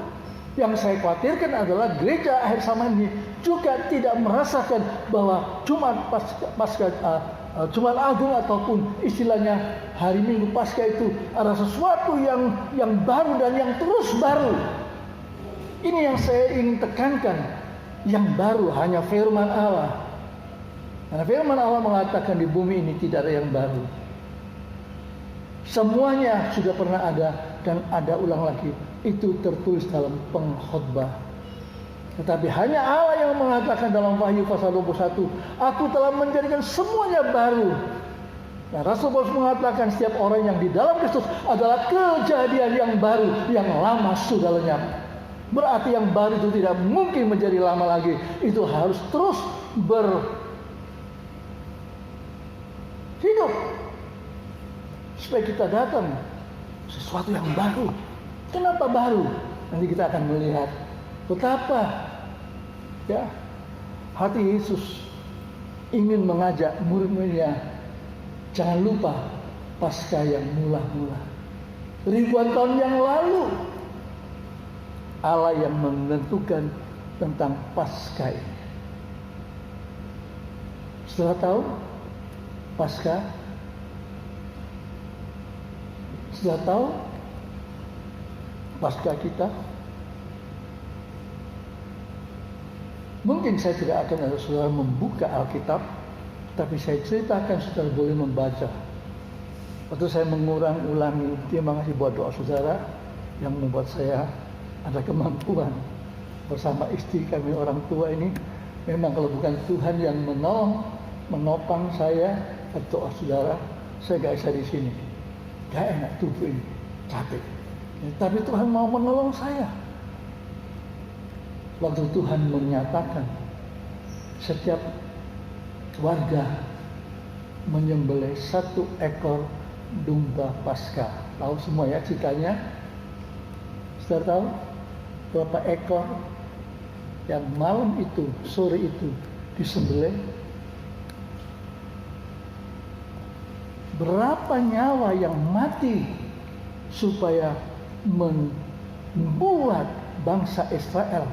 Yang saya khawatirkan adalah gereja akhir zaman ini juga tidak merasakan bahwa Jumat Jumat Agung ataupun istilahnya hari Minggu Paskah itu ada sesuatu yang baru dan yang terus baru. Ini yang saya ingin tekankan. Yang baru hanya firman Allah. Karena firman Allah mengatakan di bumi ini tidak ada yang baru. Semuanya sudah pernah ada dan ada ulang lagi. Itu tertulis dalam pengkhotbah. Tetapi hanya Allah yang mengatakan dalam Wahyu pasal 21, aku telah menjadikan semuanya baru. Nah, Rasul Paulus mengatakan setiap orang yang di dalam Kristus adalah kejadian yang baru, yang lama sudah lenyap. Berarti yang baru itu tidak mungkin menjadi lama lagi. Itu harus terus berhidup. Supaya kita datang sesuatu yang baru. Kenapa baru? Nanti kita akan melihat betapa ya hati Yesus ingin mengajak murid-muridnya, jangan lupa Paskah yang mula-mula. Ribuan tahun yang lalu Allah yang menentukan tentang Paskah ini. Setelah tahu Paskah, setelah tahu Paskah kita, mungkin saya tidak akan ada saudara membuka Alkitab, tapi saya ceritakan saudara boleh membaca. Waktu saya mengulang-ulangi, terima kasih buat doa saudara yang membuat saya ada kemampuan bersama istri kami orang tua ini. Memang kalau bukan Tuhan yang menolong, menopang saya atau saudara, saya gak bisa di sini. Gak enak tubuh ini, capek. Tapi Tuhan mau menolong saya. Waktu Tuhan menyatakan setiap warga menyembelih 1 ekor domba Paskah. Tahu semua ya ceritanya? Sudah tahu berapa ekor yang malam itu, sore itu disembelih? Berapa nyawa yang mati supaya membuat bangsa Israel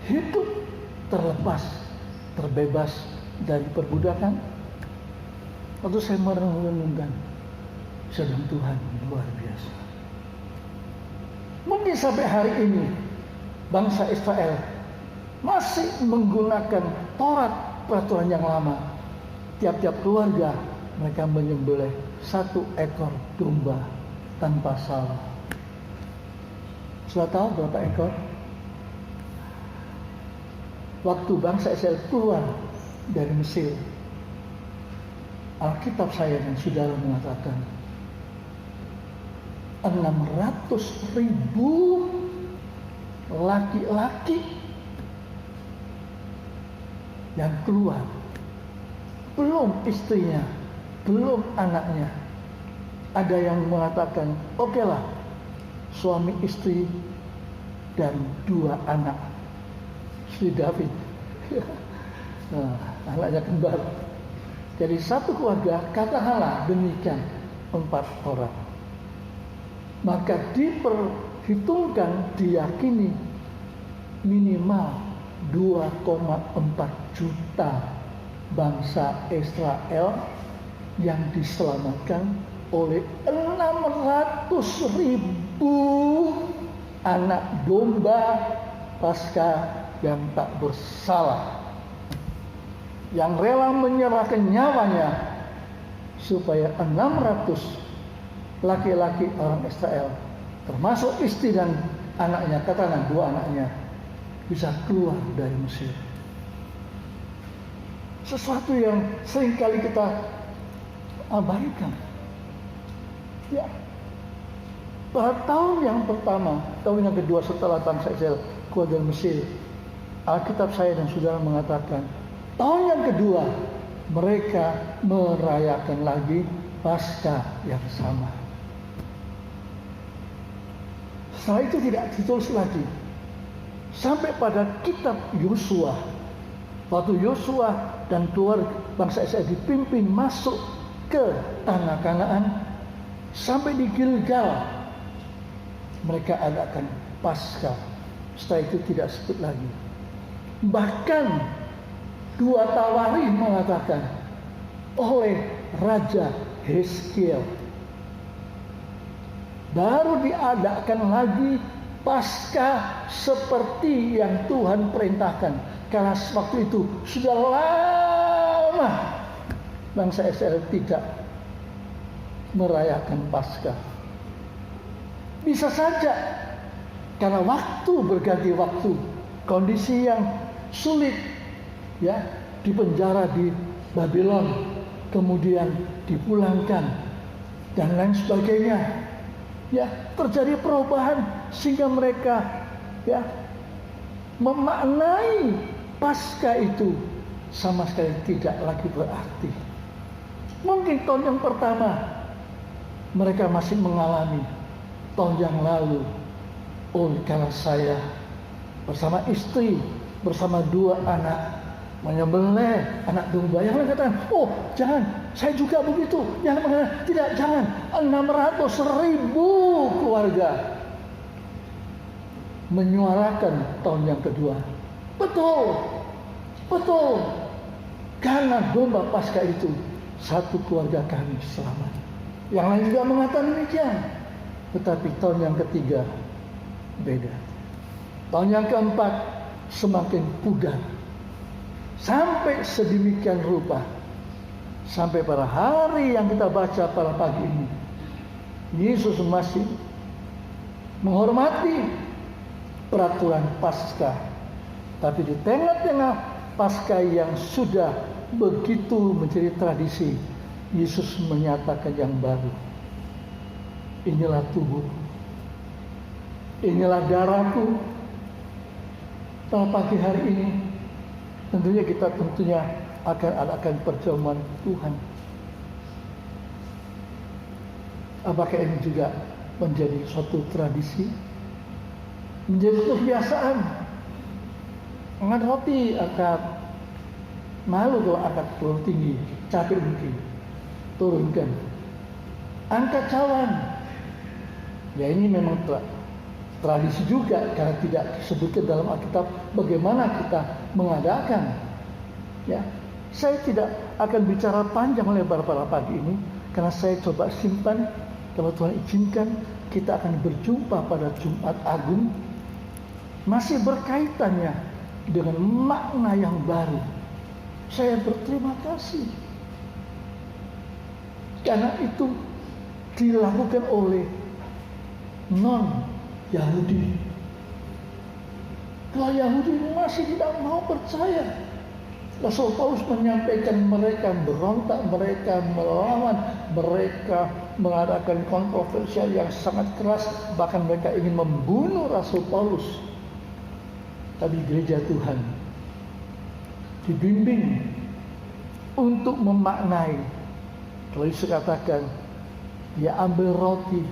hidup terlepas, terbebas dari perbudakan? Waktu saya merenungkan, sedang Tuhan luar biasa. Mungkin sampai hari ini bangsa Israel masih menggunakan Taurat, peraturan yang lama. Tiap-tiap keluarga mereka menyembelih 1 ekor domba tanpa salah. Sudah tahu berapa ekor? Waktu bangsa Israel keluar dari Mesir, Alkitab saya dan saudara mengatakan 600.000 laki-laki yang keluar. Belum istrinya, belum anaknya. Ada yang mengatakan, oke lah, suami istri dan 2 anak. Si David, nah, anaknya kembar. Jadi satu keluarga, katakanlah demikian 4 orang. Maka diperhitungkan, diyakini minimal 2,4 juta bangsa Israel yang diselamatkan oleh 600.000 anak domba Paskah yang tak bersalah, yang rela menyerahkan nyawanya supaya 600 laki-laki orang Israel, termasuk istri dan anaknya, katakan 2 anaknya, bisa keluar dari Mesir. Sesuatu yang seringkali kita abaikan. Ya, pada tahun yang pertama, tahun yang kedua setelah bangsa Israel keluar dari Mesir, Alkitab saya dan saudara mengatakan, tahun yang kedua mereka merayakan lagi Paskah yang sama. Setelah itu tidak ditulis lagi. Sampai pada kitab Yosua, waktu Yosua dan keluarga bangsa Israel dipimpin masuk ke tanah Kanaan, sampai di Gilgal mereka adakan Paskah. Setelah itu tidak sebut lagi. Bahkan 2 Tawarikh mengatakan oleh Raja Hizkiel, baru diadakan lagi Paskah seperti yang Tuhan perintahkan. Karena waktu itu sudah lama bangsa Israel tidak merayakan Paskah. Bisa saja karena waktu berganti waktu, kondisi yang sulit, ya, dipenjara di Babylon, kemudian dipulangkan dan lain sebagainya. Ya, terjadi perubahan sehingga mereka, ya, memaknai Paskah itu sama sekali tidak lagi berarti. Mungkin tahun yang pertama mereka masih mengalami, tahun yang lalu, oh karena saya bersama istri, bersama 2 anak menyembelih anak domba. Yang lain katakan, oh jangan, saya juga begitu. Yang lain mengatakan, tidak, jangan. 600.000 keluarga menyuarakan tahun yang kedua. Betul, betul. Karena domba Paskah itu, satu keluarga kami selamat. Yang lain juga mengatakan demikian. Tetapi tahun yang ketiga beda. Tahun yang keempat semakin pudar. Sampai sedemikian rupa. Sampai pada hari yang kita baca pada pagi ini, Yesus masih menghormati peraturan Paskah. Tapi di tengah-tengah Paskah yang sudah begitu menjadi tradisi, Yesus menyatakan yang baru. Inilah tubuhku, inilah darahku. Pada pagi hari ini tentunya kita akan adakan perjamuan Tuhan. Apakah ini juga menjadi suatu tradisi, menjadi kebiasaan? Angkat roti, angkat, malu kalau angkat terlalu tinggi, capek mungkin, turunkan. Angkat cawan, ya ini memang tradisi juga, karena tidak disebutkan dalam Alkitab bagaimana kita mengadakan. Ya, saya tidak akan bicara panjang lebar pada pagi ini, karena saya coba simpan. Kalau Tuhan izinkan, kita akan berjumpa pada Jumat Agung, masih berkaitannya dengan makna yang baru. Saya berterima kasih karena itu dilakukan oleh non-Yahudi. Kalau Yahudi masih tidak mau percaya, Rasul Paulus menyampaikan mereka berontak, mereka melawan, mereka mengadakan kontroversial yang sangat keras, bahkan mereka ingin membunuh Rasul Paulus. Tapi gereja Tuhan dibimbing untuk memaknai. Kalau Yesus katakan, dia ambil roti,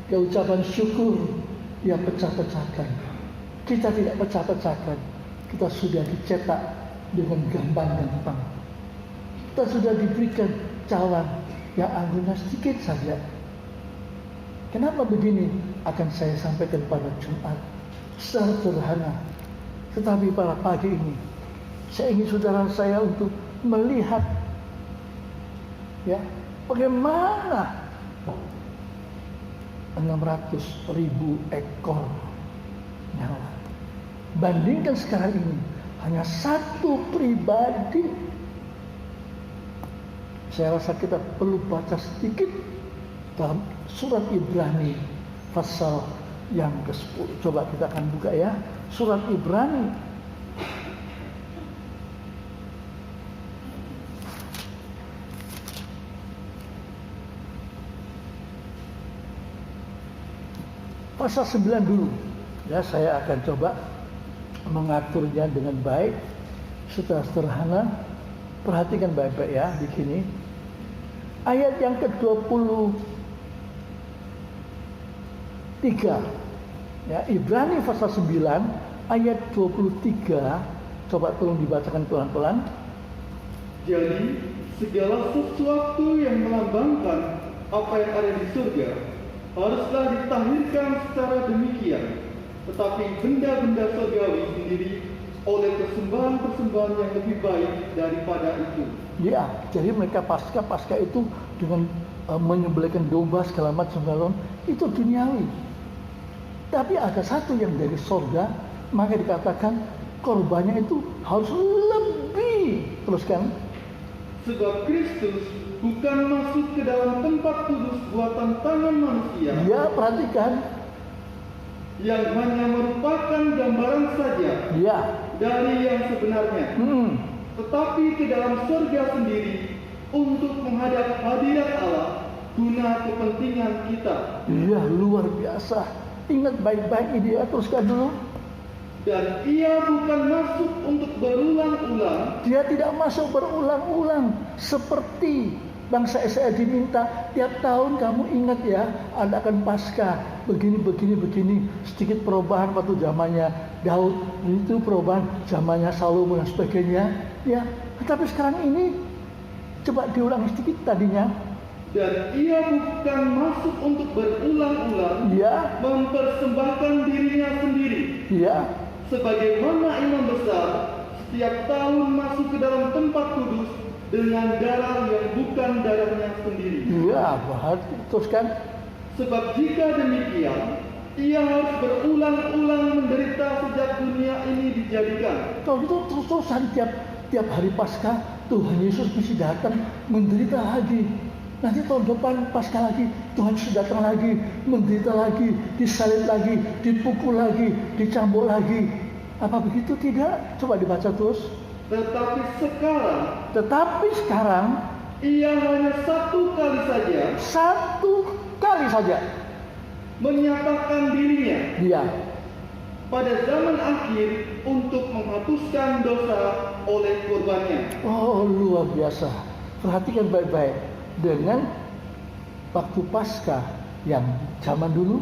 dia ucapan syukur, dia pecah-pecahkan. Kita tidak pecah-pecahkan, kita sudah dicetak dengan gampang-gampang. Kita sudah diberikan cawan yang anggurnya sedikit saja. Kenapa begini? Akan saya sampaikan pada Jumat secara sederhana. Tetapi pada pagi ini, saya ingin saudara saya untuk melihat bagaimana 600.000 ekor nyawa. Bandingkan sekarang ini hanya satu pribadi. Saya rasa kita perlu baca sedikit dalam surat Ibrani pasal yang ke-10. Coba kita akan buka ya. Surat Ibrani pasal 9 dulu. Ya, saya akan coba mengaturnya dengan baik secara sederhana. Perhatikan baik-baik ya di sini. Ayat yang ke-23. Ya, Ibrani pasal 9 ayat 23. Coba tolong dibacakan pelan-pelan. Jadi segala sesuatu yang melambangkan apa yang ada di surga haruslah ditahirkan secara demikian, tetapi benda-benda surgawi sendiri oleh persembahan-persembahan yang lebih baik daripada itu. Ya, jadi mereka pasca itu dengan menyembelihkan domba segala macam itu duniawi. Tapi ada satu yang dari surga, maka dikatakan korbannya itu harus lebih. Teruskan. Sebab Kristus bukan masuk ke dalam tempat kudus buatan tangan manusia. Ya, perhatikan. Yang hanya merupakan gambaran saja dari yang sebenarnya. Tetapi ke dalam surga sendiri untuk menghadap hadirat Allah guna kepentingan kita. Iya, luar biasa. Ingat baik-baik ini ya, teruskan dulu. Dan ia bukan masuk untuk berulang-ulang. Dia tidak masuk berulang-ulang seperti bangsa Israel diminta tiap tahun. Kamu ingat ya, adakan Paskah begini. Sedikit perubahan waktu zamannya Daud, itu perubahan zamannya Salomo dan sebagainya. Ya, tetapi sekarang ini coba diulang sedikit tadinya. Dan ia bukan masuk untuk berulang-ulang, mempersembahkan dirinya sendiri. Sebagaimana imam besar setiap tahun masuk ke dalam tempat kudus dengan darah yang bukan darahnya sendiri. Teruskan. Sebab jika demikian, ia harus berulang-ulang menderita sejak dunia ini dijadikan. Kalau itu terus-terusan tiap hari Paskah, Tuhan Yesus mesti datang menderita lagi. Nanti tahun depan Paskah lagi, Tuhan Yesus datang lagi, menderita lagi, disalib lagi, dipukul lagi, dicambuk lagi. Apa begitu? Tidak. Coba dibaca terus. Tetapi sekarang ia hanya satu kali saja menyatakan dirinya pada zaman akhir untuk menghapuskan dosa oleh korbannya. Oh, luar biasa. Perhatikan baik-baik. Dengan waktu Paskah yang zaman dulu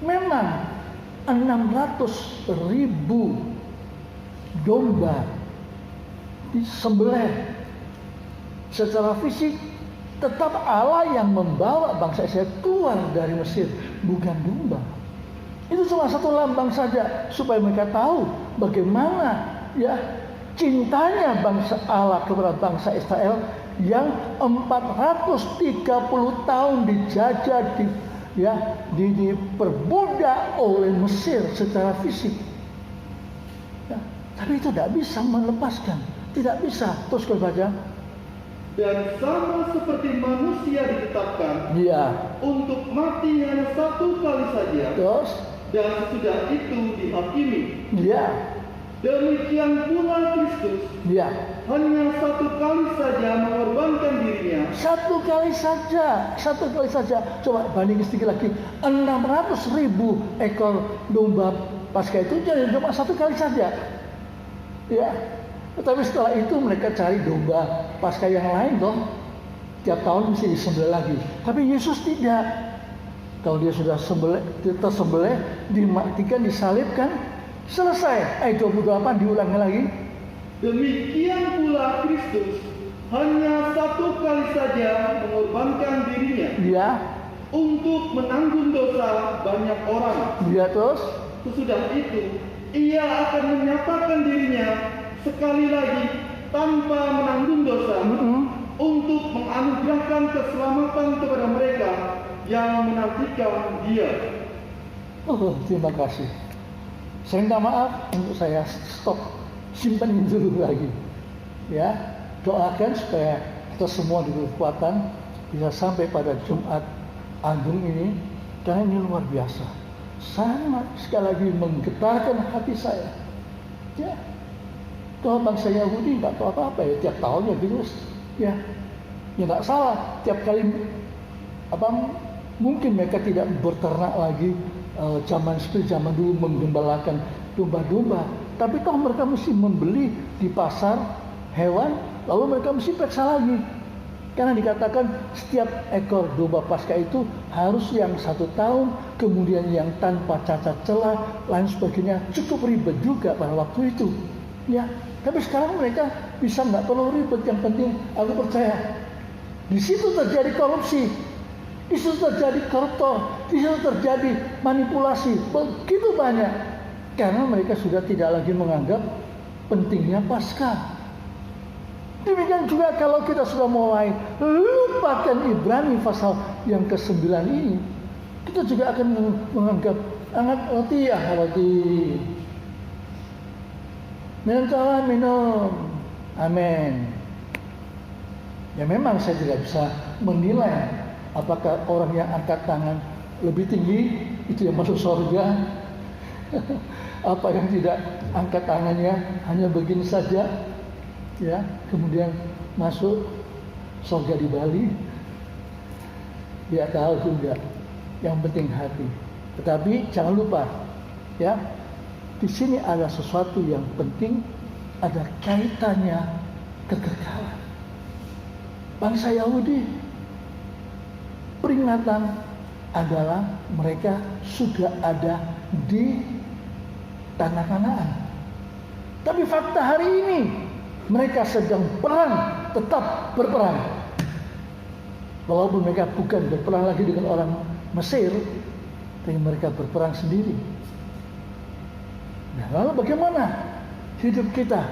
memang 600.000 domba disembelih secara fisik. Tetap Allah yang membawa bangsa Israel keluar dari Mesir, bukan domba. Itu cuma satu lambang saja supaya mereka tahu bagaimana cintanya bangsa Allah kepada bangsa Israel yang 430 tahun dijajah, diperbudak oleh Mesir secara fisik. Tapi itu tidak bisa melepaskan, tidak bisa. Terus kalau baca. Dan sama seperti manusia ditetapkan untuk mati hanya satu kali saja, dan sesudah itu dihakimi. Demikian pula Kristus hanya satu kali saja mengorbankan dirinya. Satu kali saja. Coba bandingin sedikit lagi. 600.000 ekor domba Paskah itu cuma satu kali saja. Tetapi setelah itu mereka cari domba Paskah yang lain toh. Tiap tahun mesti disembelih lagi. Tapi Yesus tidak. Kalau dia sudah tersembelih, dimatikan, disalibkan, selesai. Ayat 28 diulangi lagi. Demikian pula Kristus hanya satu kali saja mengorbankan dirinya Dia untuk menanggung dosa banyak orang. terus Sesudah itu, ia akan menyatakan dirinya sekali lagi tanpa menanggung dosa untuk menganugerahkan keselamatan kepada mereka yang menantikan dia. Terima kasih. Saya minta maaf untuk saya stop, simpan dulu lagi. Ya, doakan supaya kita semua diberi kekuatan bisa sampai pada Jumat Agung ini, karena ini luar biasa. Sangat sekali lagi menggetarkan hati saya. Ya, kalau bangsa Yahudi nggak tahu apa-apa ya, tiap tahun ya virus. Ya nggak salah. Tiap kali mungkin mereka tidak berternak lagi zaman seperti zaman dulu menggembalakan domba-domba. Tapi toh mereka mesti membeli di pasar hewan, lalu mereka mesti periksa lagi. Karena dikatakan setiap ekor domba Paskah itu harus yang 1 tahun, kemudian yang tanpa cacat celah, lain sebagainya. Cukup ribet juga pada waktu itu. Ya, tapi sekarang mereka bisa nggak perlu ribet. Yang penting aku percaya di situ terjadi korupsi, di situ terjadi koruptor, di situ terjadi manipulasi begitu banyak. Karena mereka sudah tidak lagi menganggap pentingnya Paskah. Demikian juga kalau kita sudah mulai lupakan Ibrani pasal yang ke-9 ini, kita juga akan menganggap roti. Minum. Amin. Ya memang saya tidak bisa menilai apakah orang yang angkat tangan lebih tinggi itu yang masuk surga. Apa yang tidak angkat tangannya hanya begini saja, ya, kemudian masuk surga di Bali. Dia tahu juga. Yang penting hati. Tetapi jangan lupa, ya, di sini ada sesuatu yang penting, ada kaitannya kekekalan. Bangsa Yahudi, peringatan adalah mereka sudah ada di tanah Kanaan. Tapi fakta hari ini mereka sedang perang, tetap berperang. Walaupun mereka bukan berperang lagi dengan orang Mesir, tapi mereka berperang sendiri. Nah, lalu bagaimana hidup kita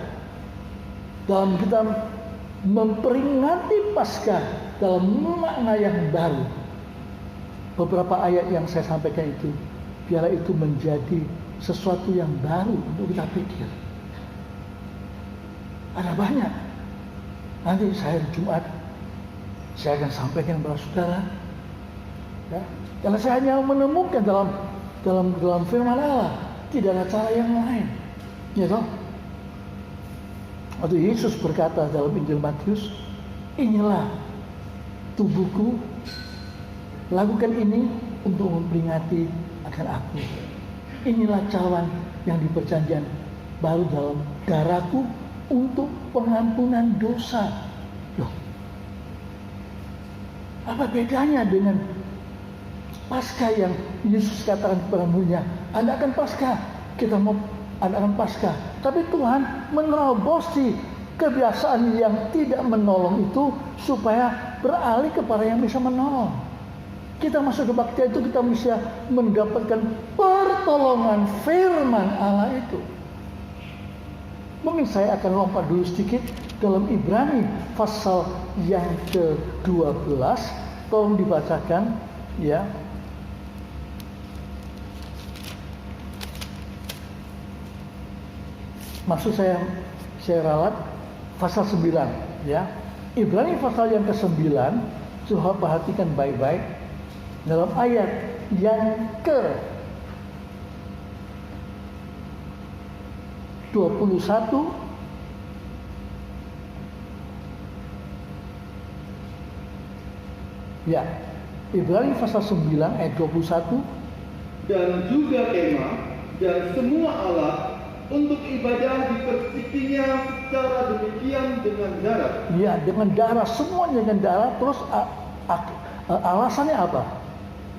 dalam kita memperingati Paskah dalam makna yang baru? Beberapa ayat yang saya sampaikan itu, biarlah itu menjadi sesuatu yang baru untuk kita pikir. Ada banyak. Nanti saya Jumat saya akan sampaikan kepada saudara. Ya, karena saya hanya menemukan dalam firman Allah, tidak ada cara yang lain. Ya toh? Waktu Yesus berkata dalam Injil Matius, inilah tubuhku, lakukan ini untuk memperingati akan aku. Inilah cawan yang di perjanjian baru dalam darahku untuk pengampunan dosa. Loh, apa bedanya dengan Paskah yang Yesus katakan kepada muridnya, adakan Paskah, kita mau adakan Paskah. Tapi Tuhan menerobosi kebiasaan yang tidak menolong itu supaya beralih kepada yang bisa menolong. Kita masuk kebaktian itu kita bisa mendapatkan pertolongan firman Allah itu. Mungkin saya akan lompat dulu sedikit dalam Ibrani pasal yang ke-12. Tolong dibacakan, ya. Maksud saya ralat pasal 9, ya. Ibrani pasal yang ke-9, coba perhatikan baik-baik dalam ayat yang ke-21. Ya, Ibrani pasal 9 ayat 21. Dan juga kemah dan semua alat untuk ibadah dipercikinya secara demikian dengan darah. Ya, dengan darah, semuanya dengan darah. Terus alasannya apa?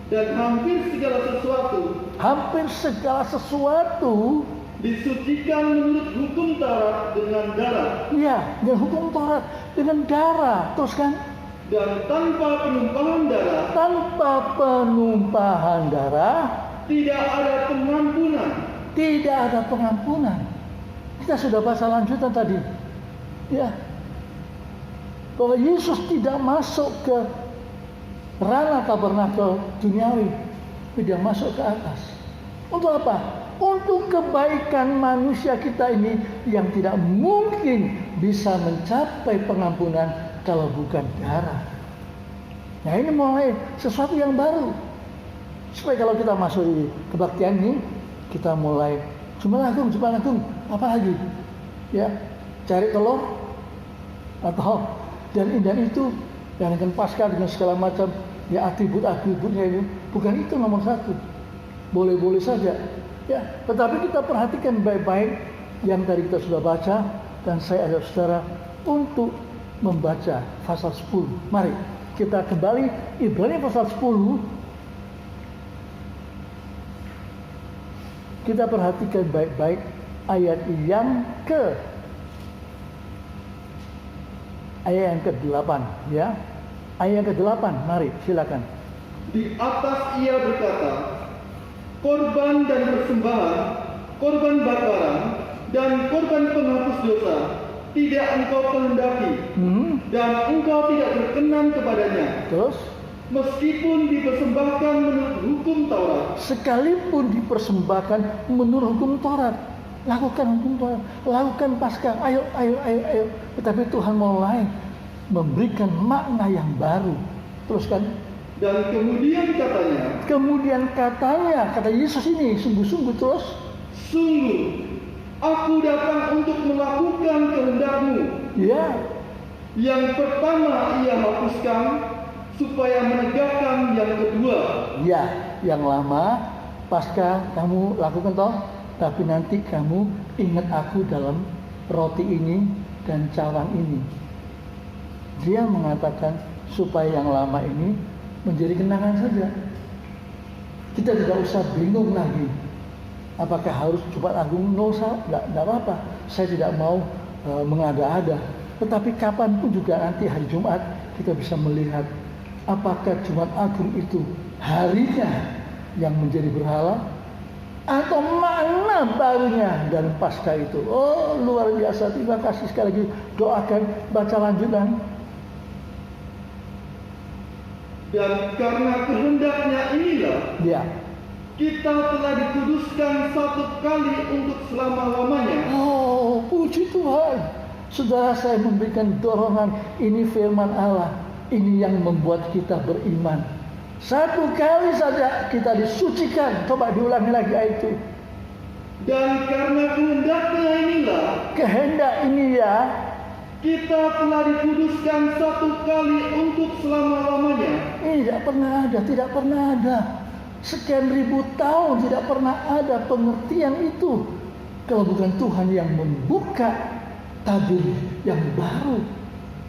Dan hampir segala sesuatu disucikan menurut hukum Taurat dengan darah. Ya, dengan hukum Taurat dengan darah. Terus kan? Dan tanpa penumpahan darah tidak ada pengampunan. Tidak ada pengampunan. Kita sudah baca lanjutan tadi. Ya. Bahwa Yesus tidak masuk ke ranah tabernakel duniawi, tapi dia masuk ke atas. Untuk apa? Untuk kebaikan manusia kita ini yang tidak mungkin bisa mencapai pengampunan kalau bukan darah. Nah, ini mulai sesuatu yang baru. Supaya kalau kita masuk di kebaktian ini, kita mulai Jumat Agung, apa lagi? Ya, cari telur atau dan itu yang dengan Paskah dengan segala macam ya atribut-atributnya itu, bukan itu nomor satu. Boleh-boleh saja. Ya, tetapi kita perhatikan baik-baik yang tadi kita sudah baca, dan saya ajak saudara untuk membaca pasal 10. Mari kita kembali Ibrani pasal 10. Kita perhatikan baik-baik ayat yang ke-8 ya. Ayat yang ke-8, mari silakan. Di atas ia berkata, korban dan persembahan, korban bakaran dan korban penghapus dosa tidak engkau kehendaki, dan engkau tidak berkenan kepadanya. Terus, meskipun dipersembahkan menurut hukum Taurat. Sekalipun dipersembahkan menurut hukum Taurat, lakukan hukum Taurat, lakukan Paskah, ayo. Tetapi Tuhan mulai memberikan makna yang baru. Teruskan. Dan kemudian katanya, kata Yesus ini sungguh-sungguh terus. Sungguh, aku datang untuk melakukan kehendak-Mu. Ya. Yang pertama ia hapuskan, supaya menegakkan yang kedua. Ya, yang lama Paskah kamu lakukan toh, tapi nanti kamu ingat aku dalam roti ini dan cawan ini. Dia mengatakan supaya yang lama ini menjadi kenangan saja. Kita tidak usah bingung lagi. Apakah harus Jumat Agung? Tidak apa-apa. Saya tidak mau mengada-ada. Tetapi kapanpun juga nanti hari Jumat kita bisa melihat apakah Jumat Agung itu harinya yang menjadi berhala atau makna barunya dari Paskah itu. Oh, luar biasa. Terima kasih sekali lagi. Doakan, baca lanjutan. Dan karena kehendaknya inilah, ya, kita telah dikuduskan satu kali untuk selama-lamanya. Oh, puji Tuhan. Saudara, saya memberikan dorongan. Ini firman Allah. Ini yang membuat kita beriman. Satu kali saja kita disucikan. Coba diulangi lagi ayat itu. Dan karena kehendaknya inilah, kehendak ini ya, kita telah dikuduskan satu kali untuk selama-lamanya. Tidak pernah ada. Sekian ribu tahun tidak pernah ada pengertian itu. Kalau bukan Tuhan yang membuka tabir yang baru.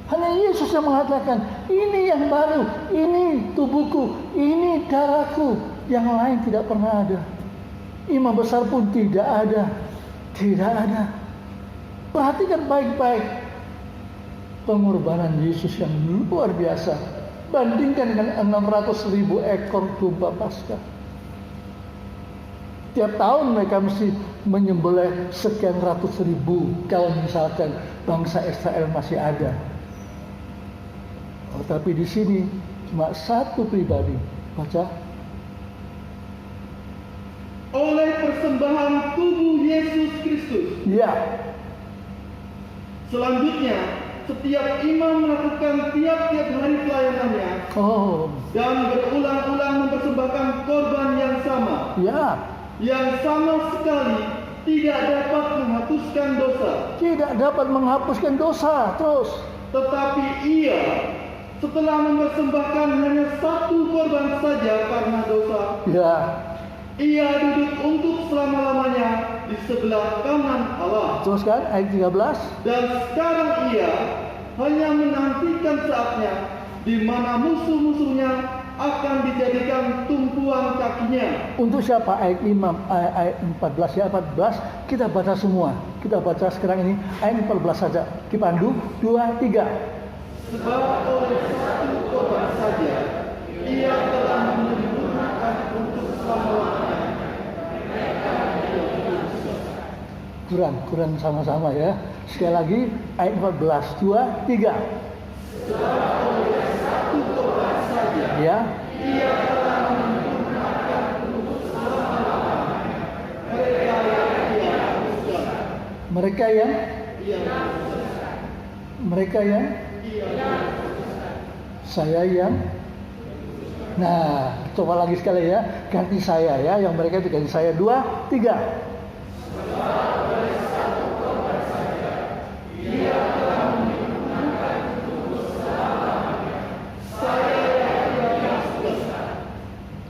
Hanya Yesus yang mengatakan, ini yang baru, ini tubuhku, ini darahku. Yang lain tidak pernah ada. Imam besar pun tidak ada. Tidak ada. Perhatikan baik-baik pengorbanan Yesus yang luar biasa. Bandingkan dengan 600.000 ekor domba Paskah. Tiap tahun mereka mesti menyembelih sekian ratus ribu kalau misalkan bangsa Israel masih ada. Oh, tapi di sini cuma satu pribadi. Baca. Oleh persembahan tubuh Yesus Kristus. Ya. Selanjutnya, setiap imam melakukan tiap-tiap hari pelayanannya. Dan berulang-ulang mempersembahkan korban yang sama. Ya. Yang sama sekali tidak dapat menghapuskan dosa. Tidak dapat menghapuskan dosa. Terus. Tetapi ia setelah mempersembahkan hanya satu korban saja karena dosa. Ya. Ia duduk untuk selama-lamanya di sebelah kanan Allah. Teruskan ayat 13. Dan sekarang ia hanya menantikan saatnya di mana musuh-musuhnya akan dijadikan tumpuan kakinya. Untuk siapa? Ayat 14 ya, 14 kita baca semua. Kita baca sekarang ini ayat 14 saja. Dipandu 2, 3. Sebab oleh satu korban saja ia telah menyempurnakan untuk selama-lamanya. Kurang sama-sama ya. Sekali lagi ayat 14, 2, 3. Sebab oleh satu korban saja Ya. ia telah menyempurnakan untuk selama-lamanya. Mereka yang Mereka yang saya yang. Nah, coba lagi sekali ya, ganti saya ya, yang mereka itu ganti saya. 2, 3.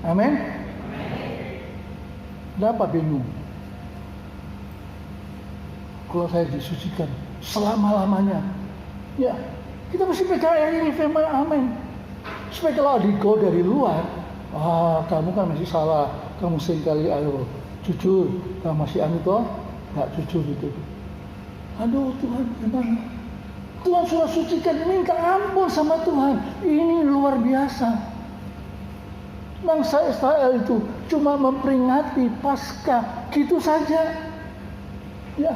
Amin. Kenapa bingung? Kalau saya disucikan selama-lamanya, ya kita mesti percaya ini firman amin. Supaya kalau kau dari luar, kamu kan masih salah, kamu seringkali ayo jujur, kamu masih toh nggak jujur gitu. Aduh Tuhan, gimana? Tuhan sudah sucikan, minta ampun sama Tuhan. Ini luar biasa. Bangsa Israel itu cuma memperingati Paskah, gitu saja. Ya,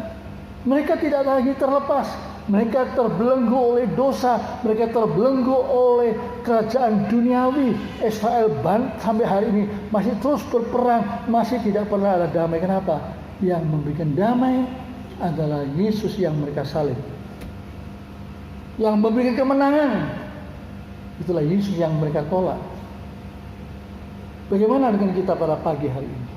mereka tidak lagi terlepas. Mereka terbelenggu oleh dosa, mereka terbelenggu oleh kerajaan duniawi. Israel sampai hari ini masih terus berperang, masih tidak pernah ada damai. Kenapa? Yang memberikan damai adalah Yesus yang mereka salib. Yang memberikan kemenangan, itulah Yesus yang mereka tolak. Bagaimana dengan kita pada pagi hari ini?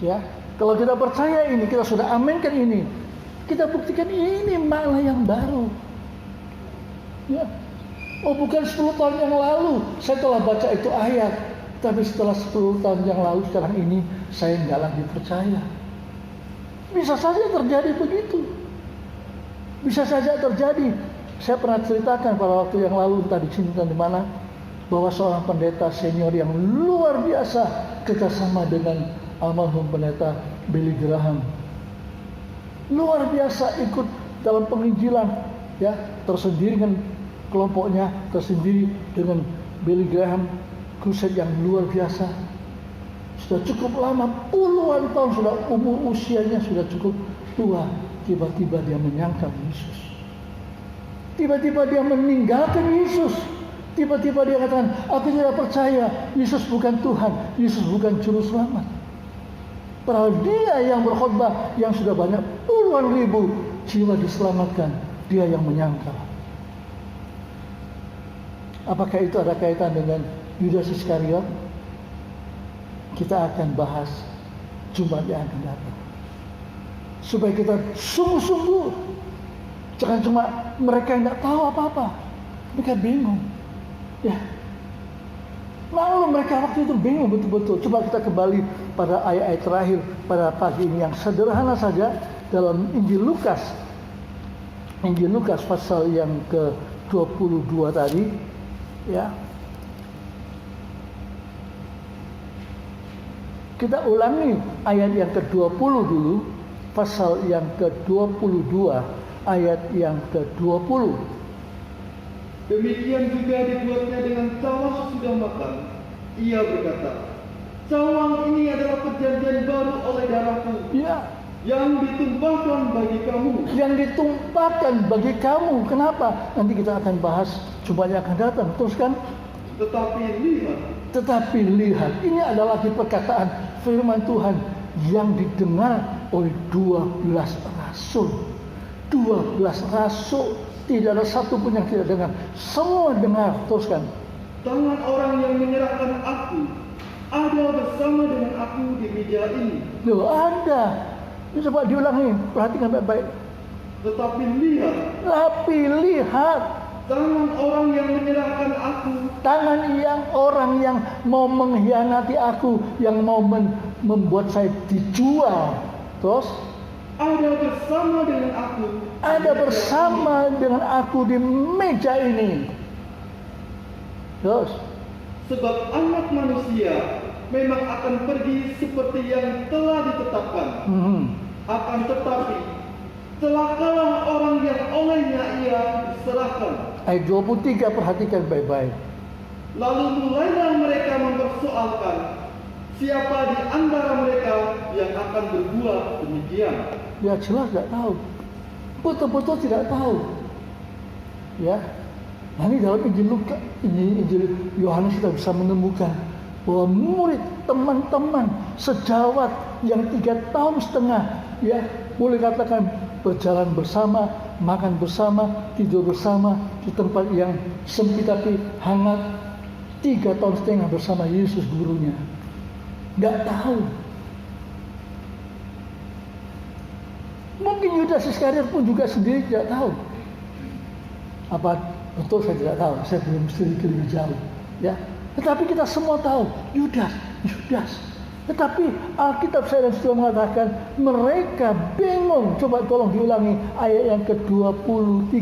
Ya, kalau kita percaya ini, kita sudah aminkan ini, kita buktikan ini makna yang baru. Ya. Oh, bukan 10 tahun yang lalu saya telah baca itu ayat, tapi setelah 10 tahun yang lalu sekarang ini saya nggak lagi percaya. Bisa saja terjadi begitu. Bisa saja terjadi. Saya pernah ceritakan pada waktu yang lalu, entah di sini dan di mana, bahwa seorang pendeta senior yang luar biasa kerjasama dengan almarhum pendeta Billy Graham. Luar biasa ikut dalam penginjilan, ya, tersendiri dengan kelompoknya, tersendiri dengan Billy Graham, crusade yang luar biasa. Sudah cukup lama, puluhan tahun sudah, umur usianya sudah cukup tua. Tiba-tiba dia menyangkal Yesus. Tiba-tiba dia meninggalkan Yesus. Tiba-tiba dia katakan, aku tidak percaya, Yesus bukan Tuhan, Yesus bukan Juru Selamat. Padahal dia yang berkhotbah, yang sudah banyak puluhan ribu jiwa diselamatkan, dia yang menyangkal. Apakah itu ada kaitan dengan Yudas Iskariot? Kita akan bahas Jumat yang akan datang. Supaya kita sungguh-sungguh, jangan cuma mereka yang tidak tahu apa-apa, mereka bingung. Ya, lalu mereka waktu itu bingung betul-betul. Coba kita kembali pada ayat-ayat terakhir pada pagi ini yang sederhana saja dalam Injil Lukas. Injil Lukas pasal yang ke-22 tadi, ya. Kita ulangi ayat yang ke-20 dulu, pasal yang ke-22, ayat yang ke-20. Demikian juga dibuatnya dengan cawang sesudah makan. Ia berkata, cawang ini adalah perjanjian baru oleh darahku, Ya, yang ditumpahkan bagi kamu. yang ditumpahkan bagi kamu. Kenapa? Nanti kita akan bahas Jumat yang akan datang. Teruskan. Tetapi lihat, ini adalah lagi perkataan firman Tuhan yang didengar oleh 12 rasul. 12 rasul, tidak ada satu pun yang tidak dengar. Semua dengar. Teruskan. Tangan orang yang menyerahkan aku ada bersama dengan aku di meja ini. Loh, ada. Ini coba diulangi, perhatikan baik-baik. Tetapi lihat, tangan orang yang menyerahkan aku, tangan yang orang yang mau mengkhianati aku, yang mau membuat saya dijual. Terus ada bersama dengan aku di meja ini. Terus sebab anak manusia memang akan pergi seperti yang telah ditetapkan. Akan tetapi celakalah orang yang olehnya ia diserahkan. Ayat 23, perhatikan baik-baik. Lalu mulailah mereka mempersoalkan siapa di antara mereka yang akan berbuat demikian. Dia jelas tidak tahu, betul-betul tidak tahu. Ya, nah ini dalam Injil Yohanes kita bisa menemukan bahwa murid, teman-teman sejawat yang 3,5 tahun, ya boleh katakan berjalan bersama, makan bersama, tidur bersama di tempat yang sempit tapi hangat, 3,5 tahun bersama Yesus gurunya. Nggak tahu. Mungkin Yudas Iskariot pun juga sendiri tidak tahu. Apa betul, saya tidak tahu. Saya belum selidiki lebih jauh. Ya, tetapi kita semua tahu Yudas. Tetapi Alkitab saya dan sudah mengatakan mereka bingung. Coba tolong diulangi ayat yang ke-23.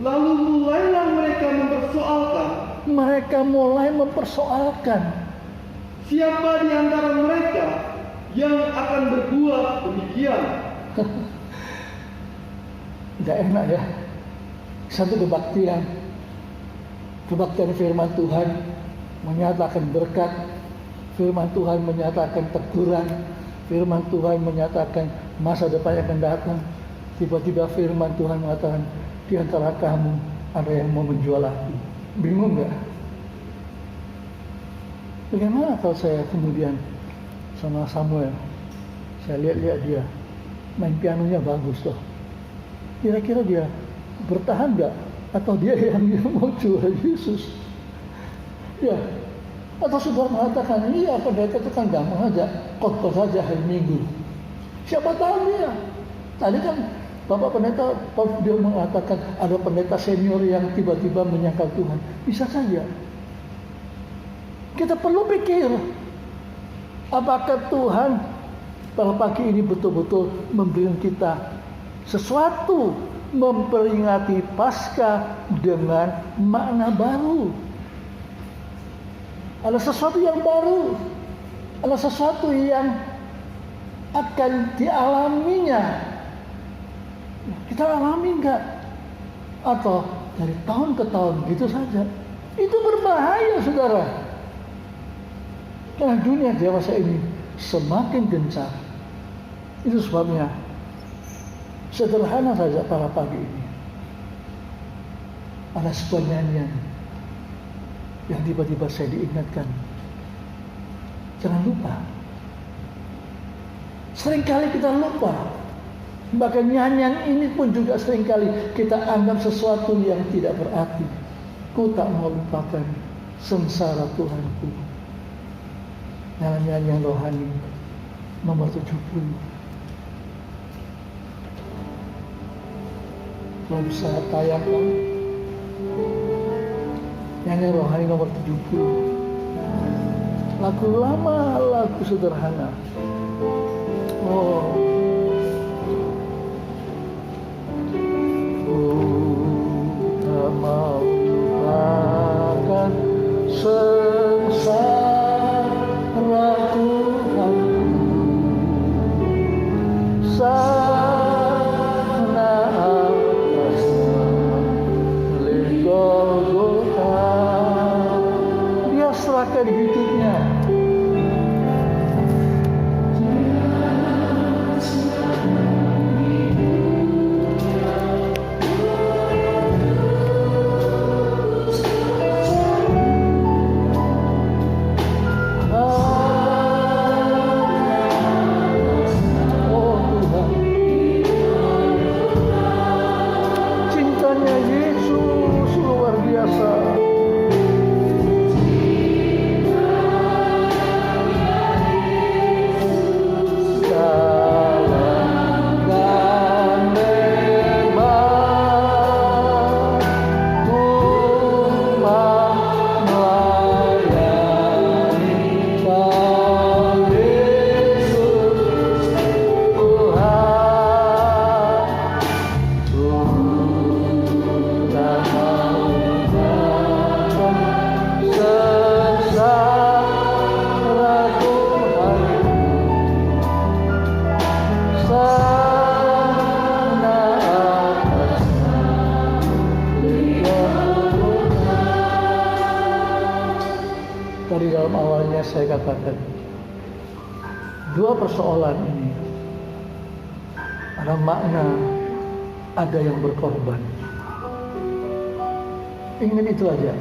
Lalu mulailah mereka mempersoalkan. Siapa di antara mereka yang akan berbuat demikian? Tidak enak ya. Satu kebaktian firman Tuhan menyatakan berkat, firman Tuhan menyatakan teguran, firman Tuhan menyatakan masa depan yang akan datang. Tiba-tiba firman Tuhan mengatakan di antara kamu ada yang mau menjual aku. Bingung nggak? Bagaimana kalau saya kemudian sama Samuel, saya lihat dia main pianonya bagus loh. Kira-kira dia bertahan nggak? Atau dia yang mau jual Yesus? Ya, atau sudah mengatakan iya pendeta itu kan gampang aja, khotbah saja hari Minggu. Siapa tahu dia? Tadi kan Bapak pendeta dia mengatakan ada pendeta senior yang tiba-tiba menyangkal Tuhan. Bisa saja. Kita perlu pikir, apakah Tuhan pada pagi ini betul-betul memberi kita sesuatu, memperingati Paskah dengan makna baru. Ada sesuatu yang baru, ada sesuatu yang akan dialaminya. Kita alami enggak? Atau dari tahun ke tahun gitu saja? Itu berbahaya, saudara. Karena dunia dewasa ini semakin gencar. Itu sebabnya sederhana saja pada pagi ini. Ada sebuah nyanyian yang tiba-tiba saya diingatkan. Jangan lupa. Seringkali kita lupa. Bahkan nyanyian ini pun juga seringkali kita anggap sesuatu yang tidak berarti. Ku tak mau lupakan sengsara Tuhanku. Nyanyian rohani nomor 70. Kalau bisa tayangkan nyanyian rohani nomor 70. Lagu lama, lagu sederhana. Tak mau lupakan sengsara Tuhanku sana atasnya milik Golgota. Dia serahkan hidupnya. Tadi dalam awalnya saya katakan, dua persoalan ini ada makna, ada yang berkorban. Ingin itu aja,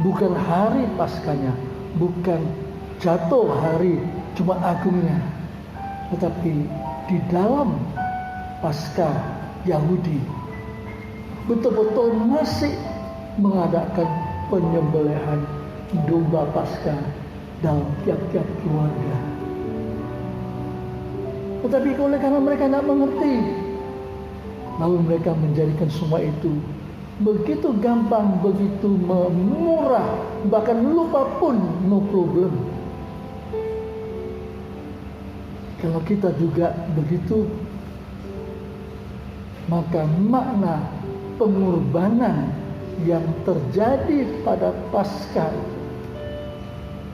bukan hari Paskahnya, bukan jatuh hari Jumat Agungnya, tetapi di dalam Paskah Yahudi betul-betul masih mengadakan penyembelihan domba Paskah dalam tiap-tiap keluarga. Tetapi oleh karena mereka tidak mengerti, lalu mereka menjadikan semua itu begitu gampang, begitu murah, bahkan lupa pun no problem. Kalau kita juga begitu, maka makna pengorbanan yang terjadi pada Paskah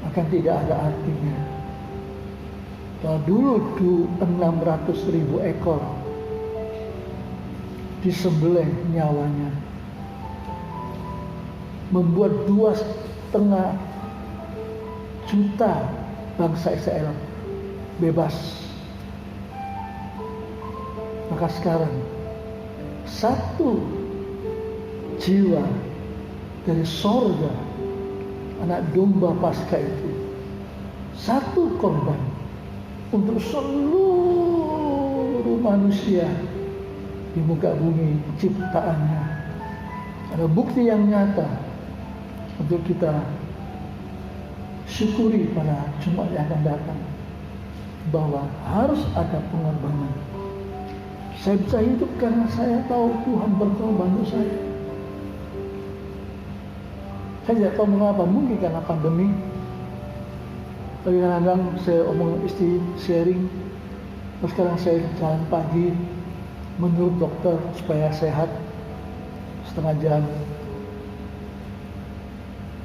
akan tidak ada artinya. Kalau dulu 600.000 ekor disembelih nyawanya, membuat 2,5 juta bangsa Israel bebas. Maka sekarang satu jiwa dari sorga, anak domba Paskah itu, satu korban untuk seluruh manusia di muka bumi ciptaannya. Ada bukti yang nyata untuk kita syukuri pada Jumat yang akan datang, bahwa harus ada pengorbanan. Saya bisa hidup karena saya tahu Tuhan berkorban untuk saya. Saya tidak tahu mengapa, mungkin karena pandemi. Tapi kadang-kadang saya omong istri sharing, terus sekarang saya jalan pagi menurut dokter supaya sehat setengah jam.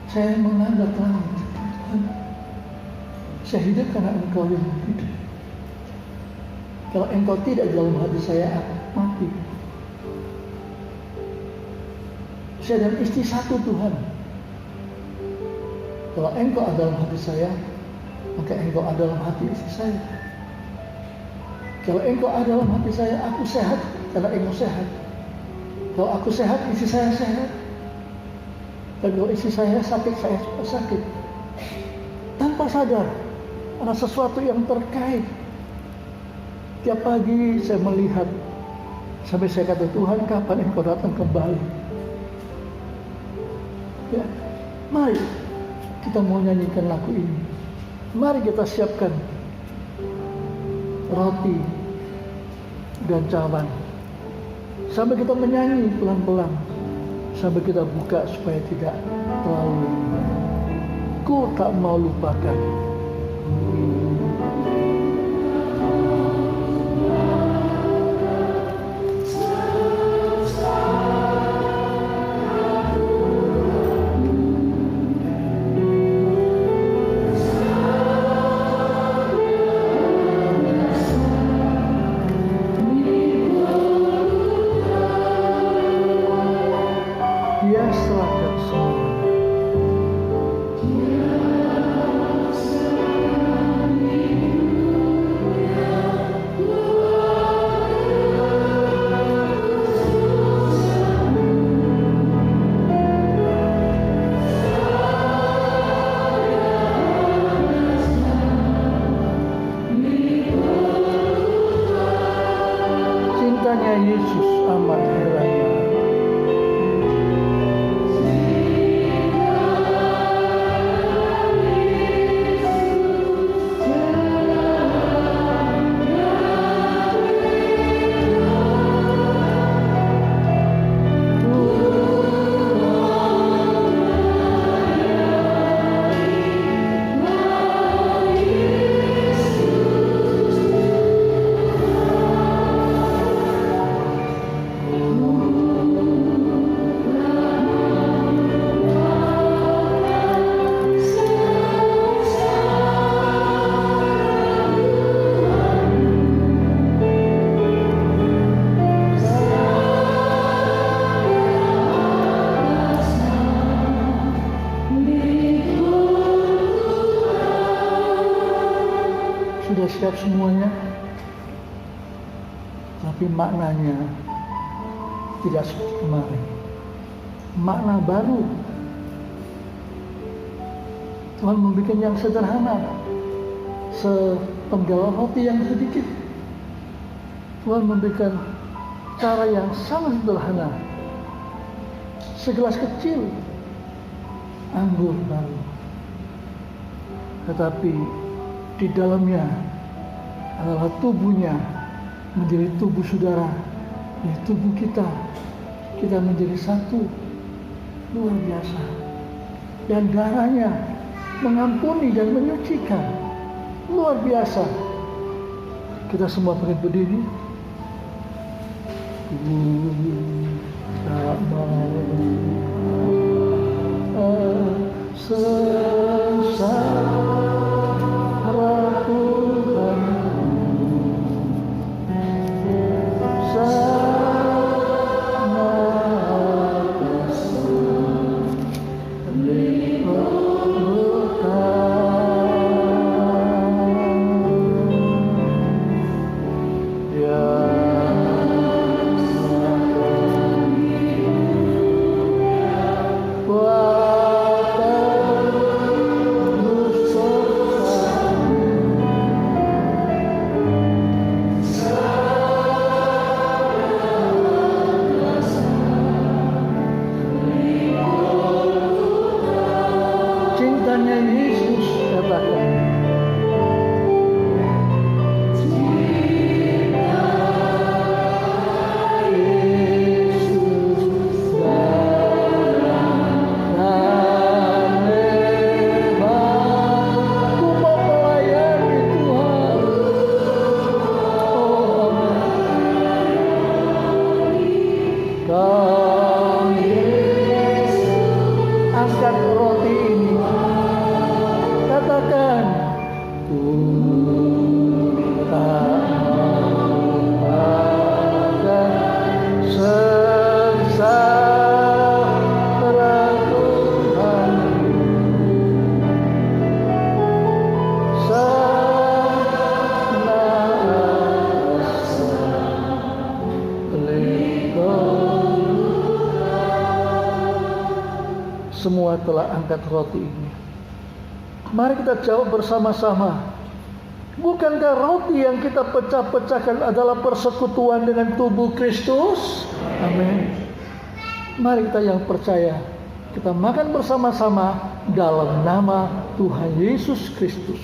Saya menganggap Tuhan, saya hidup karena Engkau yang hidup. Kalau Engkau tidak dalam hati saya, akan mati. Saya dan istri satu Tuhan. Kalau Engkau ada dalam hati saya, maka Engkau ada dalam hati istri saya. Kalau Engkau ada dalam hati saya, aku sehat karena Engkau sehat. Kalau aku sehat, istri saya sehat. Dan kalau istri saya sakit, saya sakit. Tanpa sadar, ada sesuatu yang terkait. Tiap pagi saya melihat, sampai saya kata, Tuhan, kapan Engkau datang kembali? Ya, mari kita mau nyanyikan lagu ini. Mari kita siapkan roti dan cawan, sampai kita menyanyi pelan-pelan, sampai kita buka supaya tidak terlalu. Ku tak mau lupakan. Dia serahkan semua. Cintanya Yesus amat heran. siap semuanya, tapi maknanya tidak seperti kemarin. Makna baru. Tuhan membuat yang sederhana, sepenggal roti yang sedikit. Tuhan memberikan cara yang sangat sederhana, segelas kecil anggur baru, tetapi di dalamnya adalah tubuhnya menjadi tubuh saudara, di tubuh kita menjadi satu, luar biasa. Dan darahnya mengampuni dan menyucikan, luar biasa. Kita semua bangkit berdiri. Tak mau sengsara Tuhan, semua telah angkat roti ini. Mari kita jawab bersama-sama. Bukankah roti yang kita pecah-pecahkan adalah persekutuan dengan tubuh Kristus? Amin. Mari kita yang percaya, kita makan bersama-sama dalam nama Tuhan Yesus Kristus.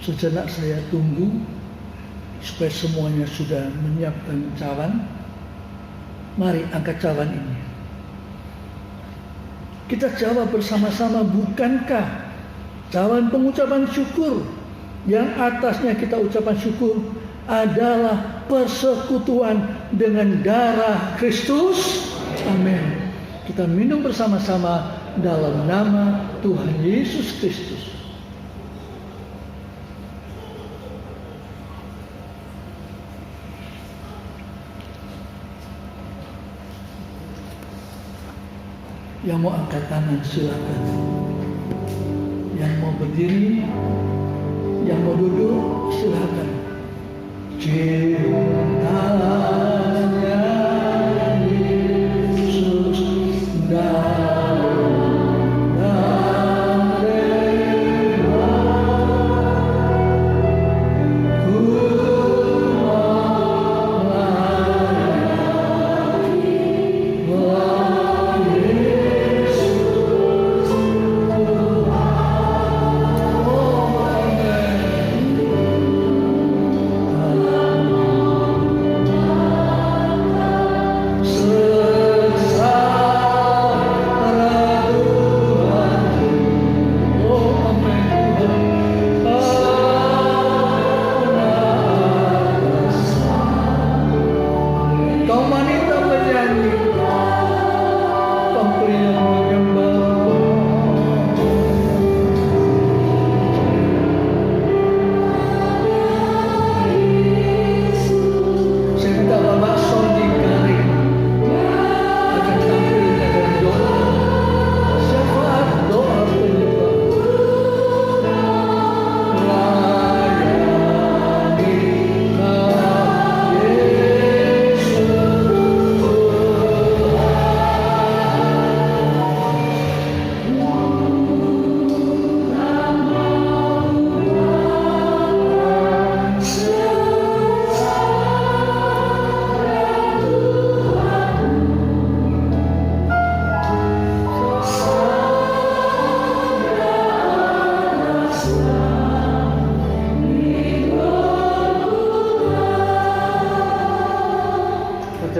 Sejenak saya tunggu supaya semuanya sudah menyiapkan cawan. Mari angkat cawan ini. Kita jawab bersama-sama, bukankah cawan pengucapan syukur yang atasnya kita ucapan syukur adalah persekutuan dengan darah Kristus? Amin. Kita minum bersama-sama dalam nama Tuhan Yesus Kristus. Yang mau angkat tangan silakan. Yang mau berdiri, yang mau duduk silakan. Cintanya Yesus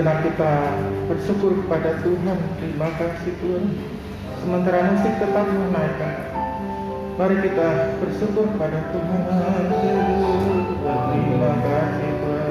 sejenak kita bersyukur kepada Tuhan. Terima kasih Tuhan. Sementara musik tetap menaikkan, mari kita bersyukur kepada Tuhan. Terima kasih Tuhan.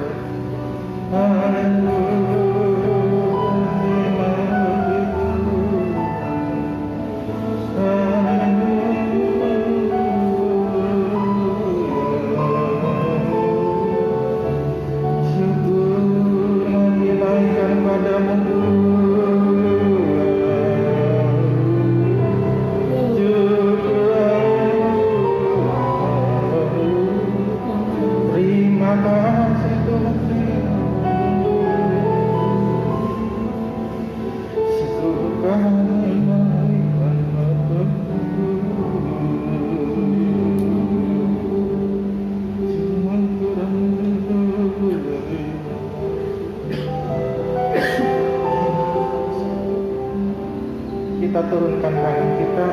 Kita turunkan tangan kita.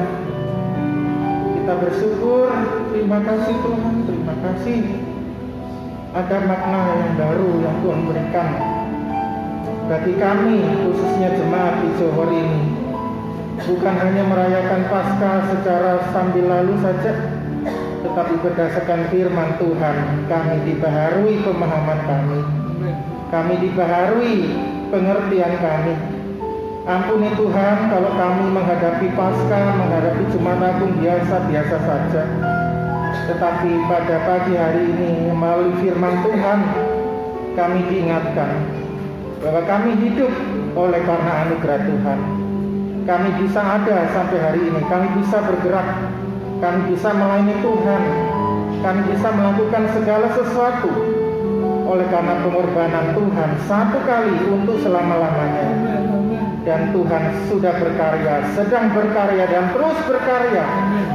Kita bersyukur. Terima kasih Tuhan. Terima kasih. Ada makna yang baru yang Tuhan berikan bagi kami, khususnya jemaat di Johor ini. Bukan hanya merayakan Paskah secara sambil lalu saja, tetapi berdasarkan firman Tuhan, kami dibaharui pemahaman kami. Kami dibaharui pengertian kami. Ampuni Tuhan kalau kami menghadapi Paskah, menghadapi Jumat Agung biasa-biasa saja. Tetapi pada pagi hari ini melalui firman Tuhan, kami diingatkan bahwa kami hidup oleh karena anugerah Tuhan. Kami bisa ada sampai hari ini, kami bisa bergerak, kami bisa melayani Tuhan, kami bisa melakukan segala sesuatu oleh karena pengorbanan Tuhan satu kali untuk selama-lamanya. Dan Tuhan sudah berkarya, sedang berkarya dan terus berkarya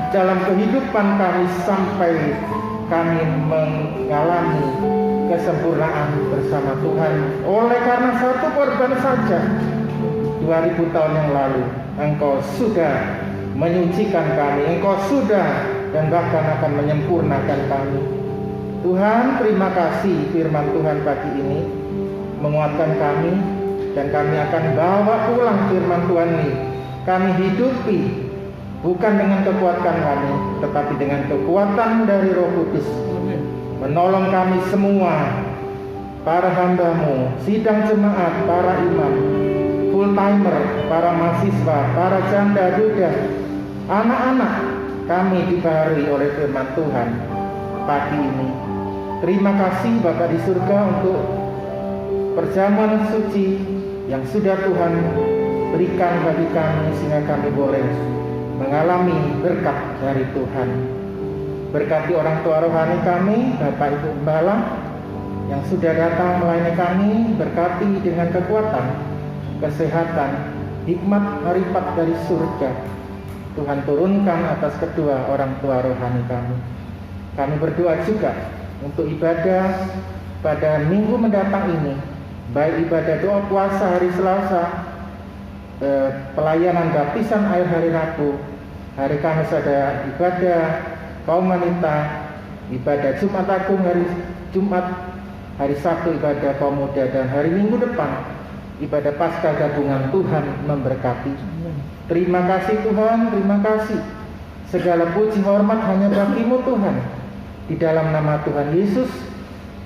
dalam kehidupan kami sampai kami mengalami kesempurnaan bersama Tuhan. Oleh karena satu korban saja 2000 tahun yang lalu, Engkau sudah menyucikan kami, Engkau sudah dan bahkan akan menyempurnakan kami. Tuhan, terima kasih firman Tuhan pagi ini menguatkan kami, dan kami akan bawa pulang firman Tuhan ini. Kami hidupi bukan dengan kekuatan kami, tetapi dengan kekuatan dari Roh Kudus. Menolong kami semua, para hamba-Mu, sidang jemaat, para imam, full timer, para mahasiswa, para janda duda, anak-anak, kami dibaharui oleh firman Tuhan pagi ini. Terima kasih Bapa di surga untuk perjamuan suci yang sudah Tuhan berikan bagi kami, sehingga kami boleh mengalami berkat dari Tuhan. Berkati orang tua rohani kami, Bapak Ibu Gembala yang sudah datang melayani kami, berkati dengan kekuatan, kesehatan, hikmat, marifat dari surga. Tuhan turunkan atas kedua orang tua rohani kami. Kami berdoa juga untuk ibadah pada minggu mendatang ini, baik ibadah doa puasa hari Selasa, pelayanan baptisan air hari Rabu, hari Kamis ada ibadah kaum wanita, ibadah Jumat Agung hari Jumat, hari Sabtu ibadah kaum muda, dan hari Minggu depan ibadah Paskah gabungan. Tuhan memberkati. Terima kasih Tuhan, terima kasih. Segala puji hormat hanya bagi-Mu Tuhan. Di dalam nama Tuhan Yesus,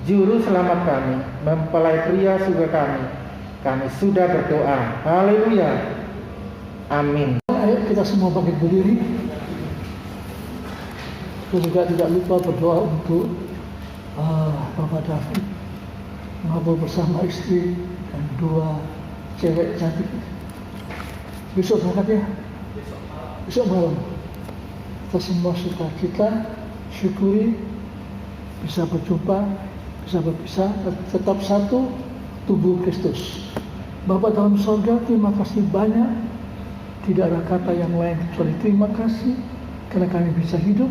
Juru Selamat kami, mempelai pria surga kami sudah berdoa. Haleluya. Amin. Ayo kita semua bangkit berdiri. Kita juga tidak lupa berdoa untuk Bapak David, ngobrol bersama istri dan 2 cewek cantik. Besok berangkat ya? Besok malam. Kita semua sukacita, syukuri, bisa berjumpa, bisa berpisah, tetap satu tubuh Kristus. Bapa dalam surga, terima kasih banyak. Tidak ada kata yang lain kecuali terima kasih, karena kami bisa hidup,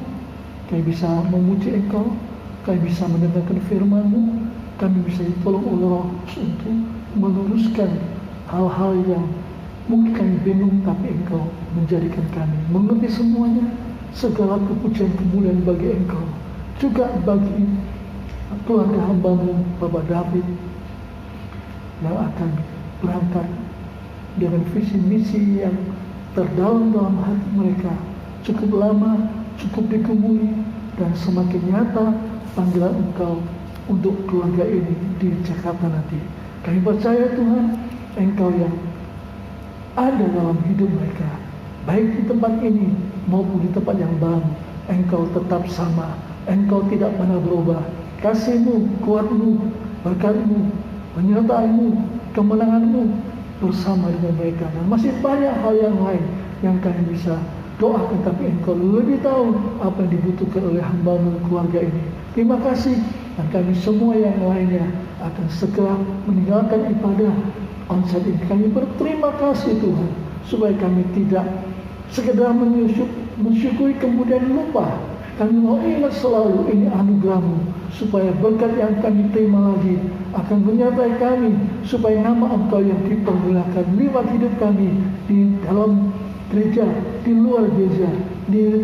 kami bisa memuji Engkau, kami bisa mendengarkan firman-Mu, kami bisa ditolong oleh Roh Kudus untuk meluruskan hal-hal yang mungkin kami bingung, tapi Engkau menjadikan kami mengerti semuanya. Segala kepujian kemuliaan bagi Engkau, juga bagi keluarga hamba-Mu Bapak David yang akan berangkat dengan visi misi yang terdalam dalam hati mereka, cukup lama, cukup digemuli, dan semakin nyata panggilan Engkau untuk keluarga ini di Jakarta nanti. Kami percaya Tuhan, Engkau yang ada dalam hidup mereka, baik di tempat ini maupun di tempat yang baru. Engkau tetap sama, Engkau tidak pernah berubah. Kasih-Mu, kuat-Mu, berkat-Mu, penyertaan-Mu, kemenangan-Mu bersama dengan mereka. Dan masih banyak hal yang lain yang kami bisa doakan, tapi Engkau lebih tahu apa yang dibutuhkan oleh hamba-Mu keluarga ini. Terima kasih, dan kami semua yang lainnya akan segera meninggalkan ibadah onsite ini. Kami berterima kasih Tuhan, supaya kami tidak sekedar mensyukuri kemudian lupa. Kami mau ingat selalu ini anugerah-Mu, supaya berkat yang kami terima lagi akan menyertai kami, supaya nama Engkau yang dipergunakan lewat hidup kami di dalam gereja, di luar gereja, di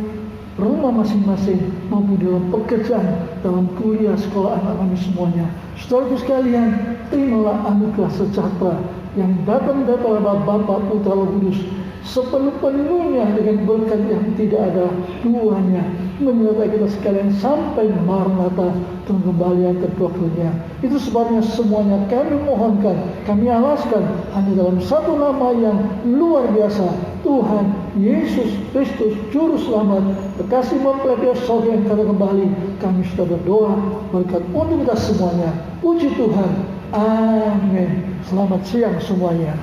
rumah masing-masing, maupun dalam pekerjaan, dalam kuliah, sekolah anak kami semuanya. Saudaraku sekalian, terimalah anugerah sejahtera yang datang dari Bapa, Putra, Roh Kudus, sepenuh-penuhnya dengan berkat yang tidak ada duanya, menyertai kita sekalian sampai Maranatha, kembalian kedua-duanya. Itu sebabnya semuanya kami mohonkan, kami alaskan hanya dalam satu nama yang luar biasa, Tuhan Yesus Kristus Juru Selamat, kekasih mempelai sorga yang akan kembali. Kami sudah berdoa berkat untuk kita semuanya. Puji Tuhan. Amin. Selamat siang semuanya.